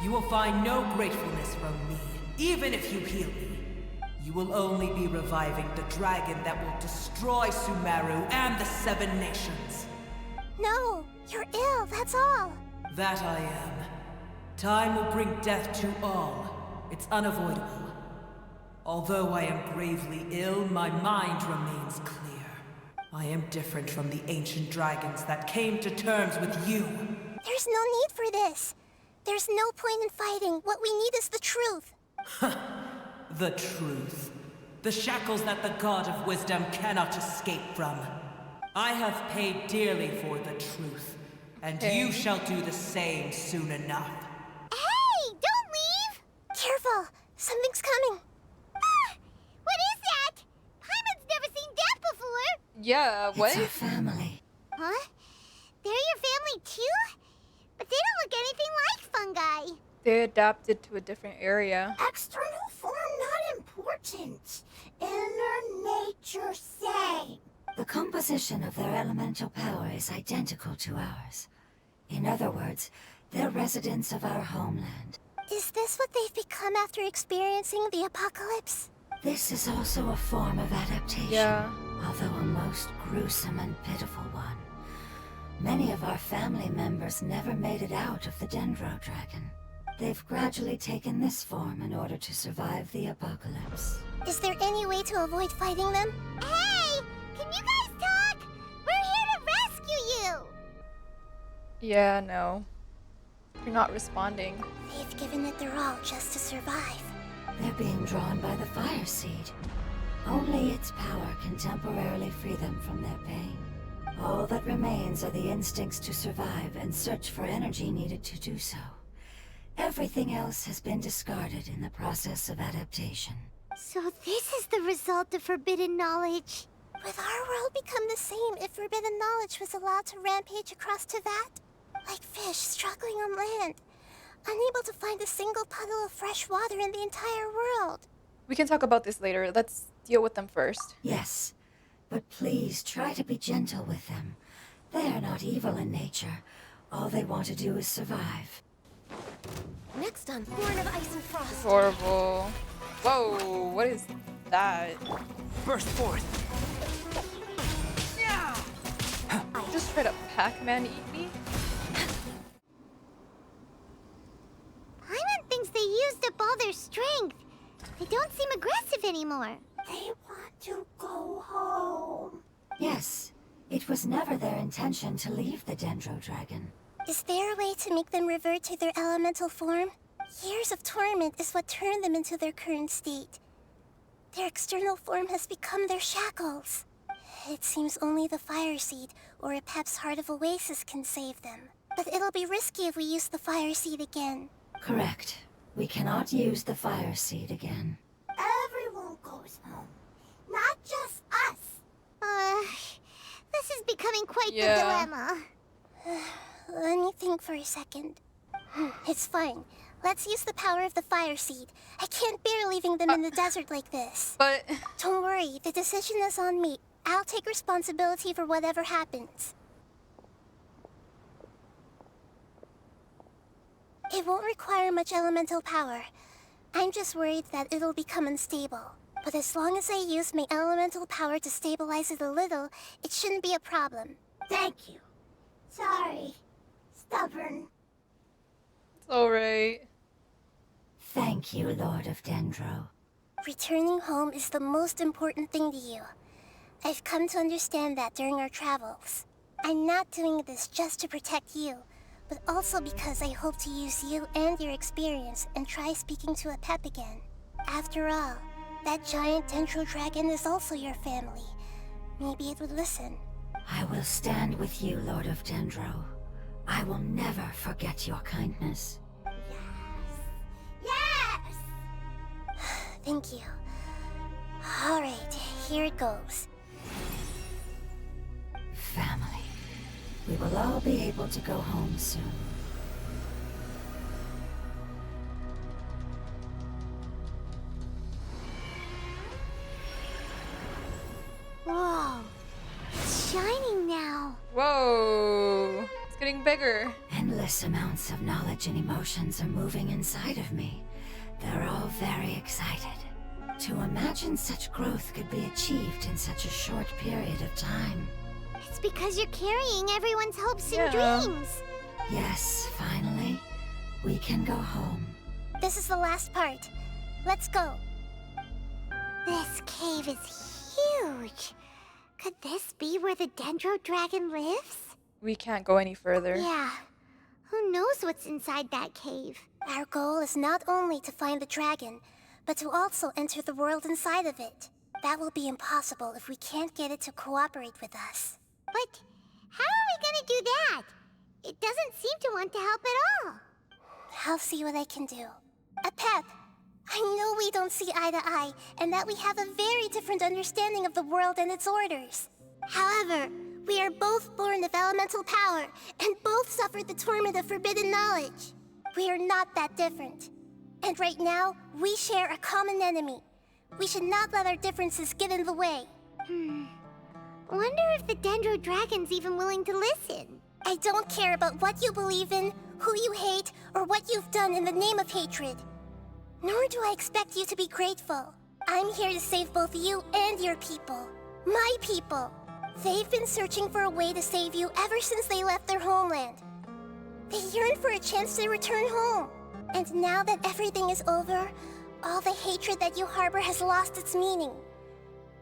You will find no gratefulness from me, even if you heal me. You will only be reviving the dragon that will destroy Sumeru and the Seven Nations. No, you're ill, that's all. That I am. Time will bring death to all. It's unavoidable. Although I am gravely ill, my mind remains clear. I am different from the ancient dragons that came to terms with you. There's no need for this. There's no point in fighting. What we need is the truth. The truth. The shackles that the God of Wisdom cannot escape from. I have paid dearly for the truth, and you shall do the same soon enough. Hey, don't leave! Careful, something's coming. Ah, what is that? Paimon's never seen death before. Yeah, what? It's our family. Huh? They're your family too? But they don't look anything like fungi. They adapted to a different area. External form not important. Inner nature same. The composition of their elemental power is identical to ours. In other words, they're residents of our homeland. Is this what they've become after experiencing the apocalypse? This is also a form of adaptation, Yeah. although a most gruesome and pitiful one. Many of our family members never made it out of the Dendro Dragon. They've gradually taken this form in order to survive the apocalypse. Is there any way to avoid fighting them? Hey, can you guys talk? We're here to rescue you. Yeah, no. You're not responding. They've given it their all just to survive. They're being drawn by the fire seed. Only its power can temporarily free them from their pain. All that remains are the instincts to survive and search for energy needed to do so. Everything else has been discarded in the process of adaptation. So this is the result of forbidden knowledge. Would our world become the same if forbidden knowledge was allowed to rampage across Tevat? Like fish struggling on land, unable to find a single puddle of fresh water in the entire world. We can talk about this later. Let's deal with them first. Yes, but please try to be gentle with them. They are not evil in nature. All they want to do is survive. Next on Born of Ice and Frost. Horrible. Whoa, what is that? Burst forth. Just try to Pac-Man eat me? Paimon thinks they used up all their strength. They don't seem aggressive anymore. They want to go home. Yes, it was never their intention to leave the Dendro Dragon. Is there a way to make them revert to their elemental form? Years of torment is what turned them into their current state. Their external form has become their shackles. It seems only the Fire Seed or a Pep's Heart of Oasis can save them. But it'll be risky if we use the Fire Seed again. Correct. We cannot use the fire seed again. Everyone goes home, not just us. This is becoming quite the Yeah. dilemma. Let me think for a second. It's fine. Let's use the power of the Fire Seed. I can't bear leaving them in the desert like this. But Don't worry, the decision is on me. I'll take responsibility for whatever happens. It won't require much elemental power. I'm just worried that it'll become unstable. But as long as I use my elemental power to stabilize it a little, it shouldn't be a problem. Thank you. Sorry. Stubborn. it's alright. Thank you, Lord of Dendro. Returning home is the most important thing to you. I've come to understand that during our travels. I'm not doing this just to protect you, but also because I hope to use you and your experience and try speaking to a Pep again. After all, that giant Dendro Dragon is also your family. Maybe it would listen. I will stand with you, Lord of Dendro. I will never forget your kindness. Yes! Thank you. Alright, here it goes. Family. We will all be able to go home soon. getting bigger. Endless amounts of knowledge and emotions are moving inside of me. They're all very excited. To imagine such growth could be achieved in such a short period of time. It's because you're carrying everyone's hopes and Yeah. dreams. Yes, finally, we can go home. This is the last part. Let's go. This cave is huge. Could this be where the Dendro Dragon lives? We can't go any further. Yeah. Who knows what's inside that cave? Our goal is not only to find the dragon, but to also enter the world inside of it. That will be impossible if we can't get it to cooperate with us. But how are we gonna do that? It doesn't seem to want to help at all. I'll see what I can do. Pep, I know we don't see eye to eye, and that we have a very different understanding of the world and its orders. However, we are both born of elemental power, and both suffered the torment of forbidden knowledge. We are not that different. And right now, we share a common enemy. We should not let our differences get in the way. Wonder if the Dendro Dragon's even willing to listen. I don't care about what you believe in, who you hate, or what you've done in the name of hatred. Nor do I expect you to be grateful. I'm here to save both you and your people. My people. They've been searching for a way to save you ever since they left their homeland. They yearn for a chance to return home. And now that everything is over, all the hatred that you harbor has lost its meaning.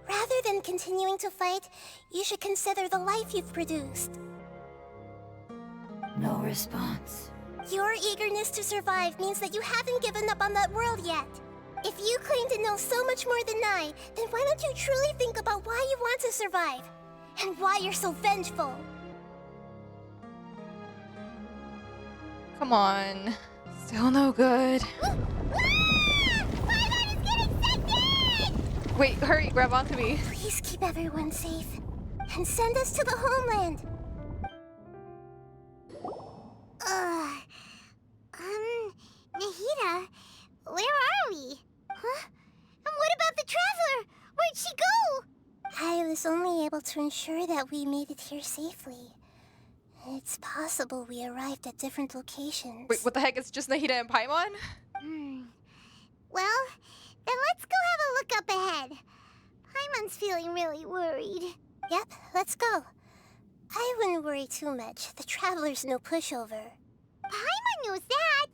Rather than continuing to fight, you should consider the life you've produced. No response. Your eagerness to survive means that you haven't given up on that world yet. If you claim to know so much more than I, then why don't you truly think about why you want to survive? And why you're so vengeful? Come on. Still no good. Paimon is getting sent. Wait, hurry, grab onto me. Please keep everyone safe. And send us to the homeland. Nahida, where are we? Huh? And what about the Traveler? Where'd she go? I was only able to ensure that we made it here safely. It's possible we arrived at different locations. Wait, what the heck? It's just Nahida and Paimon? Well, then let's go have a look up ahead. Paimon's feeling really worried. Yep, let's go. I wouldn't worry too much. The Traveler's no pushover. Paimon knows that.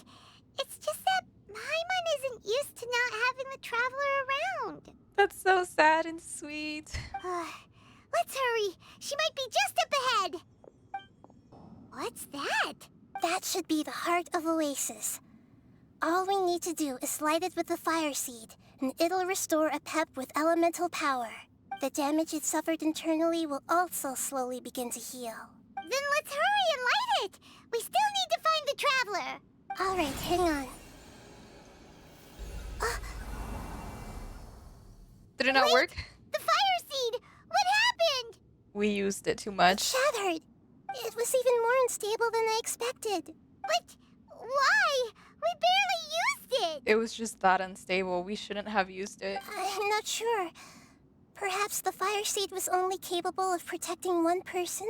It's just that Paimon isn't used to not having the Traveler around. That's so sad and sweet. Let's hurry. She might be just up ahead. What's that? That should be the heart of Oasis. All we need to do is light it with the fire seed, and it'll restore a pep with elemental power. The damage it suffered internally will also slowly begin to heal. Then let's hurry and light it. We still need to find the Traveler. All right, hang on. Did it not Wait! work? The fire seed! What happened? We used it too much. Shattered. It was even more unstable than I expected. But why? We barely used it. It was just that unstable. We shouldn't have used it. I'm not sure. Perhaps the fire seed was only capable of protecting one person?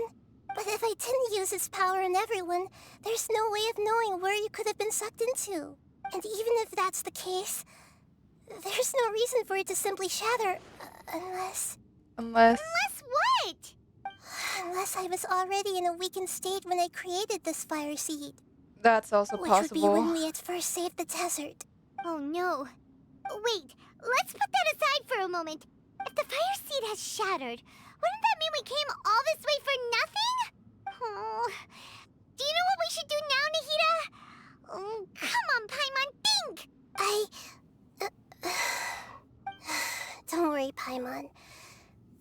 But if I didn't use its power on everyone, there's no way of knowing where you could have been sucked into. And even if that's the case, there's no reason for it to simply shatter, unless Unless... Unless what? Unless I was already in a weakened state when I created this fire seed. That's also Which would be when possible. we at first saved the desert. Oh no. Wait, let's put that aside for a moment. If the fire seed has shattered, wouldn't that mean we came all this way for nothing? Oh. Do you know what we should do now, Nahida? Oh, come on, Paimon, think! Don't worry, Paimon.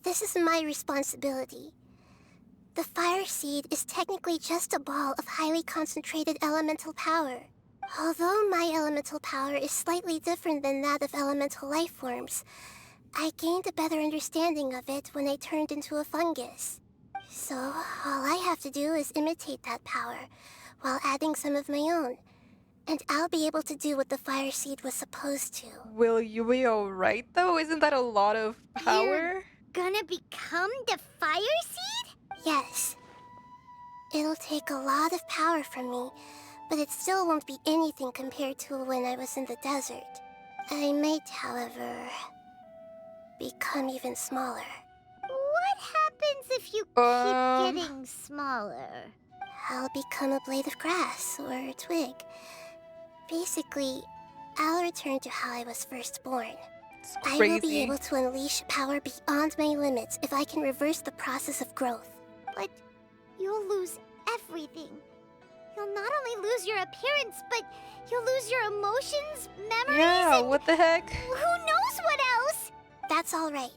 This is my responsibility. The fire seed is technically just a ball of highly concentrated elemental power. Although my elemental power is slightly different than that of elemental life forms, I gained a better understanding of it when I turned into a fungus. So, all I have to do is imitate that power, while adding some of my own. And I'll be able to do what the fire seed was supposed to. Will you be alright though? Isn't that a lot of power? Gonna become the fire seed? Yes. It'll take a lot of power from me, but it still won't be anything compared to when I was in the desert. I might, however, become even smaller. What happens if you keep getting smaller? I'll become a blade of grass or a twig. Basically, I'll return to how I was first born. It's I crazy. will be able to unleash power beyond my limits if I can reverse the process of growth. But you'll lose everything. You'll not only lose your appearance, but you'll lose your emotions, memories, Yeah, and what the heck? who knows what else? That's all right.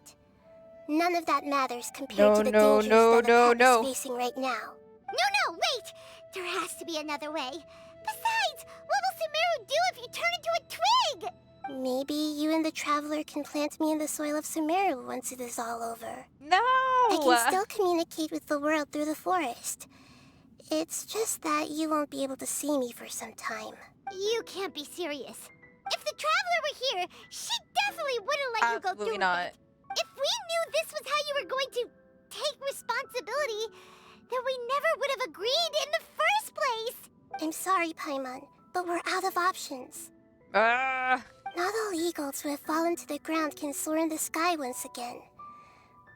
None of that matters compared No, to the no, dangers no, that no, the path no. is facing right now. No, wait! There has to be another way. Besides, what will Sumeru do if you turn into a twig? Maybe you and the Traveler can plant me in the soil of Sumeru once it is all over. No! I can still communicate with the world through the forest. It's just that you won't be able to see me for some time. You can't be serious. If the Traveler were here, she definitely wouldn't let you go Absolutely through not. with it. If we knew this was how you were going to take responsibility, then we never would have agreed in the first place. I'm sorry, Paimon, but we're out of options. Ah! Not all eagles who have fallen to the ground can soar in the sky once again.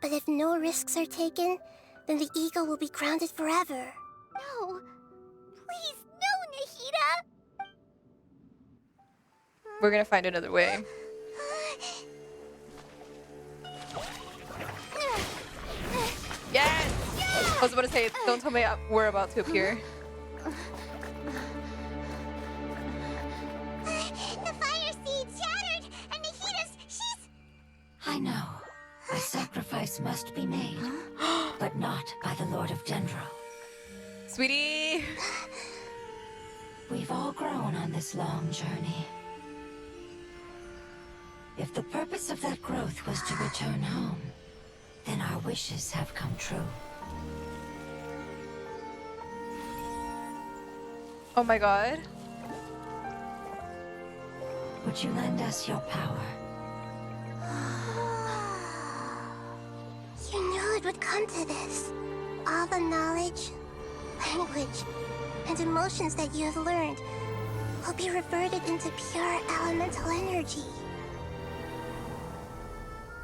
But if no risks are taken, then the eagle will be grounded forever. No. Please, no, Nahida. We're gonna find another way. Yes! I was about to say, don't tell me we're about to appear. The fire seed shattered, and she's... I know. A sacrifice must be made, but not by the Lord of Dendro. Sweetie! We've all grown on this long journey. If the purpose of that growth was to return home, then our wishes have come true. Oh my god. Would you lend us your power? You knew it would come to this. All the knowledge, language, and emotions that you have learned will be reverted into pure elemental energy.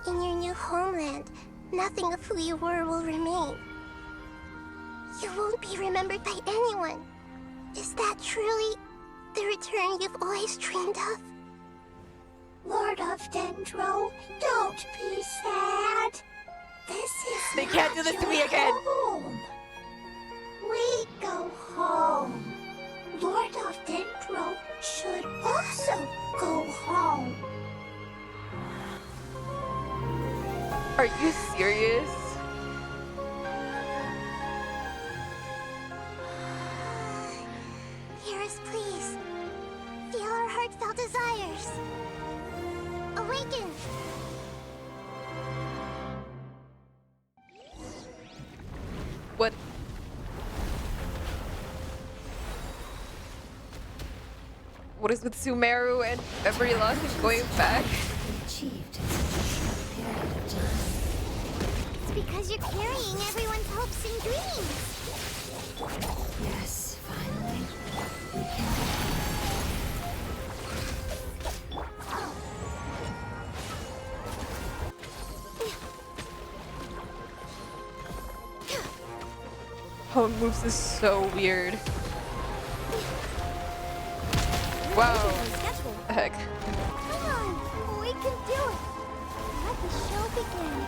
In your new homeland, nothing of who you were will remain. You won't be remembered by anyone. Is that truly the return you've always dreamed of? Lord of Dendro, don't be sad. This is They can't do this to me again. home. We go home. Lord of Dendro should also go home. Are you serious? Hear us, please. Feel our heartfelt desires. Awaken. What? What is with Sumeru and memory loss and going back? We achieved in such a short period of time. It's because you're carrying everyone's hopes and dreams. Yes, finally, we can. How it moves is so weird. Wow. The heck. Come on, we can do it. Let the show begin.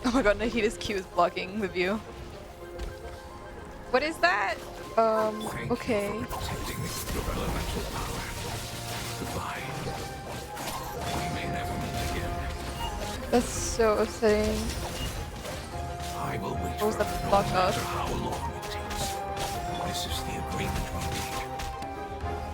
Oh my god, Nahida's Q is blocking the view. What is that? Thank Okay. you for protecting your elemental power. Goodbye. We may never meet again. That's so upsetting. I will wait What was the forever, block no matter of? how long it takes. This is the agreement we made.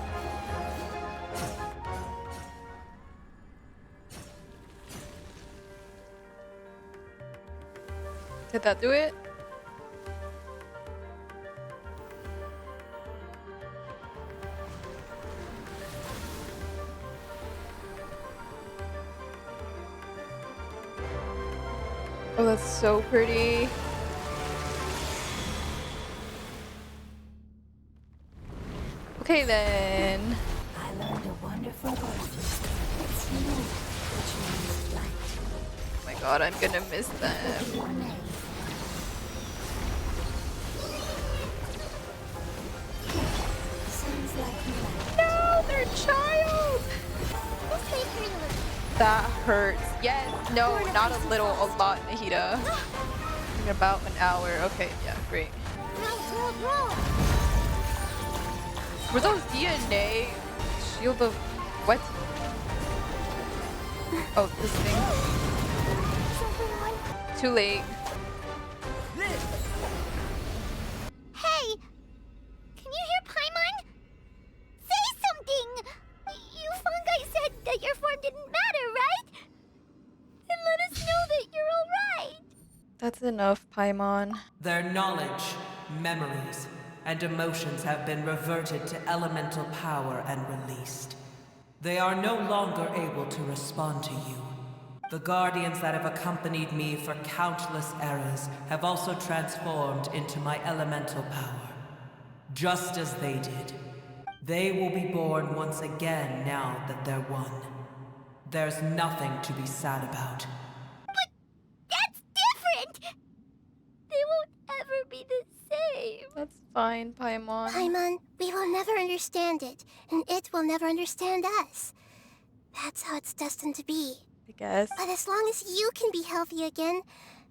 Did that do it? Oh, that's so pretty. Okay then. I learned a wonderful word. It's new, which means light. Oh my god, I'm gonna miss them. Your name. Sounds like light. No, their child. This makes me look. That hurts. Yes, no, not a little, a lot, Nahida. In about an hour. Okay, yeah, great. Roll. Were those DNA? Shield of what? Oh, this thing. Too late. Hey! Can you hear Paimon? Say something! You fungi said that your form didn't matter, right? Then let us know that you're alright! That's enough, Paimon. Their knowledge, memories, and emotions have been reverted to elemental power and released. They are no longer able to respond to you. The guardians that have accompanied me for countless eras have also transformed into my elemental power. Just as they did. They will be born once again now that they're one. There's nothing to be sad about. But that's different! They won't ever be the same. That's fine, Paimon. Paimon, we will never understand it, and it will never understand us. That's how it's destined to be. I guess. But as long as you can be healthy again,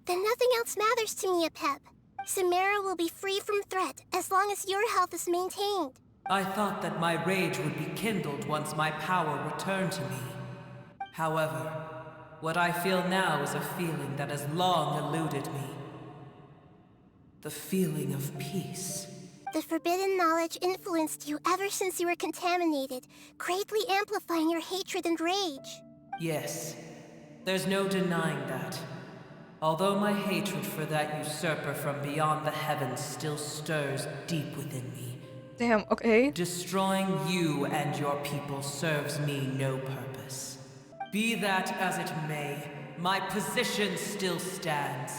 then nothing else matters to me, Apep. Samara will be free from threat as long as your health is maintained. I thought that my rage would be kindled once my power returned to me. However, what I feel now is a feeling that has long eluded me. The feeling of peace. The forbidden knowledge influenced you ever since you were contaminated, greatly amplifying your hatred and rage. Yes, there's no denying that. Although my hatred for that usurper from beyond the heavens still stirs deep within me. Damn, okay. Destroying you and your people serves me no purpose. Be that as it may, my position still stands,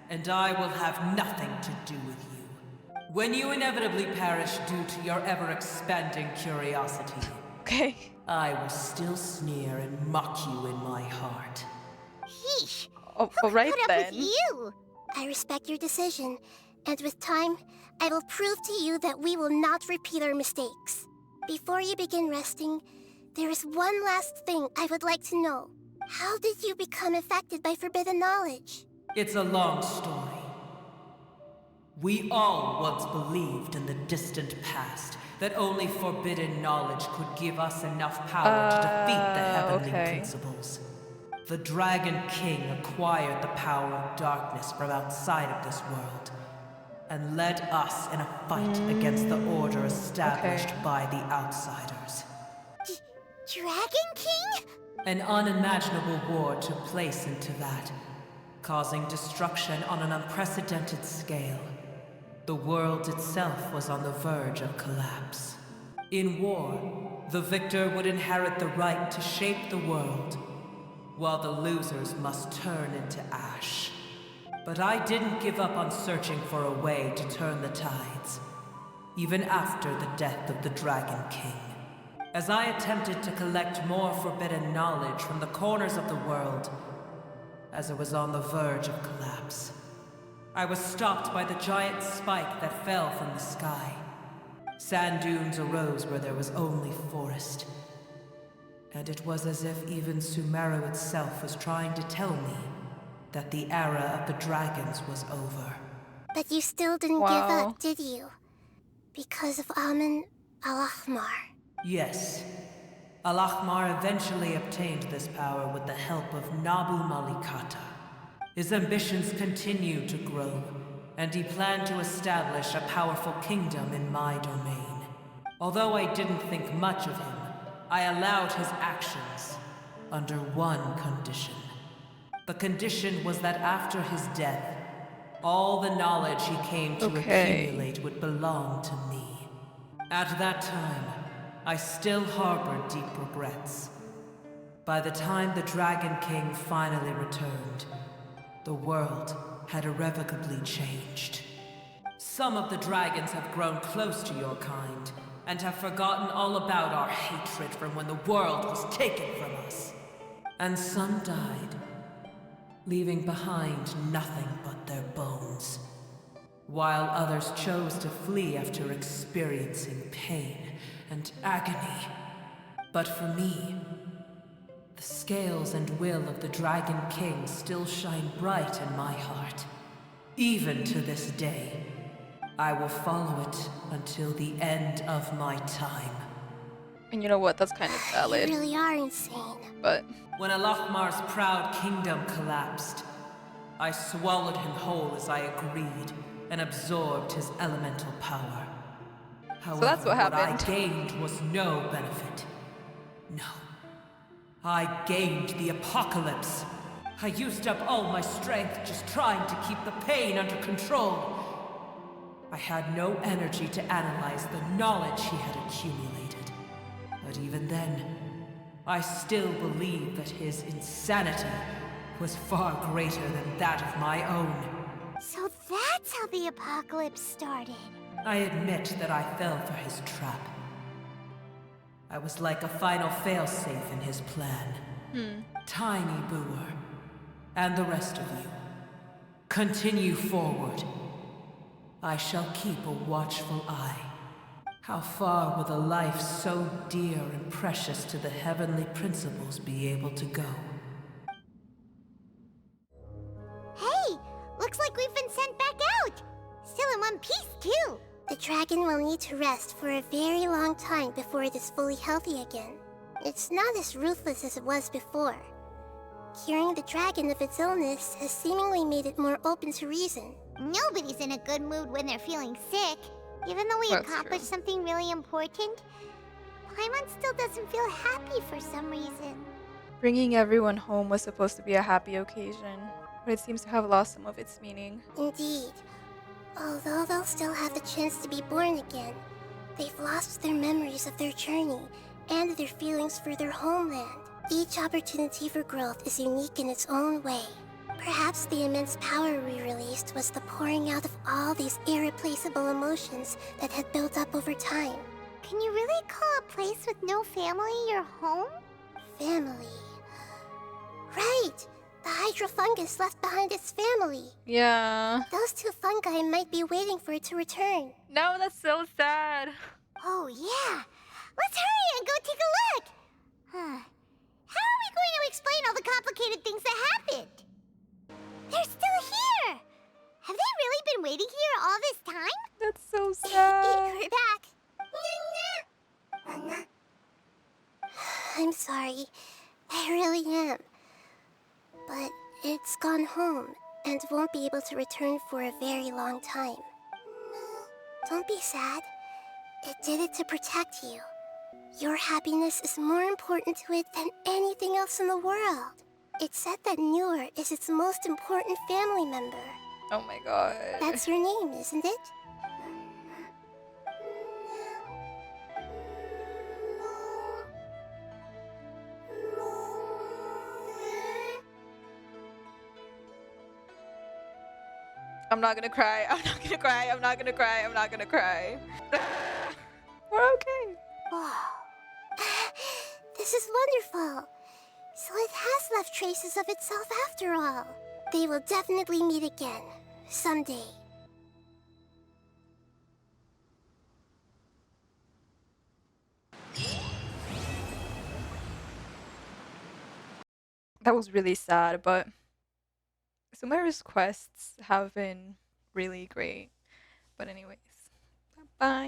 and I will have nothing to do with you. When you inevitably perish due to your ever-expanding curiosity, Okay. I will still sneer and mock you in my heart. Yeesh. Oh, Who alright put up then. with you? I respect your decision, and with time, I will prove to you that we will not repeat our mistakes. Before you begin resting, there is one last thing I would like to know. How did you become affected by forbidden knowledge? It's a long story. We all once believed in the distant past that only forbidden knowledge could give us enough power to defeat the heavenly okay. principles. The Dragon King acquired the power of darkness from outside of this world and led us in a fight against the order established by the outsiders. Dragon King? An unimaginable war took place into that, causing destruction on an unprecedented scale. The world itself was on the verge of collapse. In war, the victor would inherit the right to shape the world, while the losers must turn into ash. But I didn't give up on searching for a way to turn the tides, even after the death of the Dragon King. As I attempted to collect more forbidden knowledge from the corners of the world, as it was on the verge of collapse, I was stopped by the giant spike that fell from the sky. Sand dunes arose where there was only forest. And it was as if even Sumeru itself was trying to tell me that the era of the dragons was over. But you still didn't give Wow. up, did you? Because of Amun Al-Ahmar. Yes, Al-Ahmar eventually obtained this power with the help of Nabu Malikata. His ambitions continued to grow, and he planned to establish a powerful kingdom in my domain. Although I didn't think much of him, I allowed his actions under one condition. The condition was that after his death, all the knowledge he came to Okay. accumulate would belong to me. At that time, I still harbored deep regrets. By the time the Dragon King finally returned, the world had irrevocably changed. Some of the dragons have grown close to your kind, and have forgotten all about our hatred from when the world was taken from us. And some died, leaving behind nothing but their bones, while others chose to flee after experiencing pain and agony. But for me, the scales and will of the Dragon King still shine bright in my heart. Even to this day, I will follow it until the end of my time. And you know what? That's kind of valid. You really are insane. But When Alakmar's proud kingdom collapsed, I swallowed him whole as I agreed, and absorbed his elemental power. However, that's what happened. I gained was no benefit. No. I gained the apocalypse. I used up all my strength just trying to keep the pain under control. I had no energy to analyze the knowledge he had accumulated. But even then, I still believe that his insanity was far greater than that of my own. So that's how the apocalypse started. I admit that I fell for his trap. I was like a final failsafe in his plan. Tiny Booer, and the rest of you, continue forward. I shall keep a watchful eye. How far will a life so dear and precious to the heavenly principles be able to go? Hey, looks like we've been sent back out. Still in one piece, too. The dragon will need to rest for a very long time before it is fully healthy again. It's not as ruthless as it was before. Curing the dragon of its illness has seemingly made it more open to reason. Nobody's in a good mood when they're feeling sick. Even though we That's accomplished true. something really important, Paimon still doesn't feel happy for some reason. bringing everyone home was supposed to be a happy occasion, but it seems to have lost some of its meaning. Indeed. Although they'll still have the chance to be born again, they've lost their memories of their journey and their feelings for their homeland. Each opportunity for growth is unique in its own way. Perhaps the immense power we released was the pouring out of all these irreplaceable emotions that had built up over time. Can you really call a place with no family your home? Family. Right! The hydrofungus left behind its family. Yeah. Those two fungi might be waiting for it to return. No, that's so sad. Oh, yeah. Let's hurry and go take a look. How are we going to explain all the complicated things that happened? They're still here. Have they really been waiting here all this time? That's so sad. We're back. I'm sorry. I really am. But it's gone home and won't be able to return for a very long time. Don't be sad. It did it to protect you. Your happiness is more important to it than anything else in the world. It said that Newer is its most important family member. Oh my god. That's your name, isn't it? I'm not gonna cry. I'm not gonna cry. I'm not gonna cry. I'm not gonna cry. We're okay. Wow. This is wonderful. So it has left traces of itself after all. They will definitely meet again. Someday. That was really sad, but Sumeru's quests have been really great. But anyways, bye.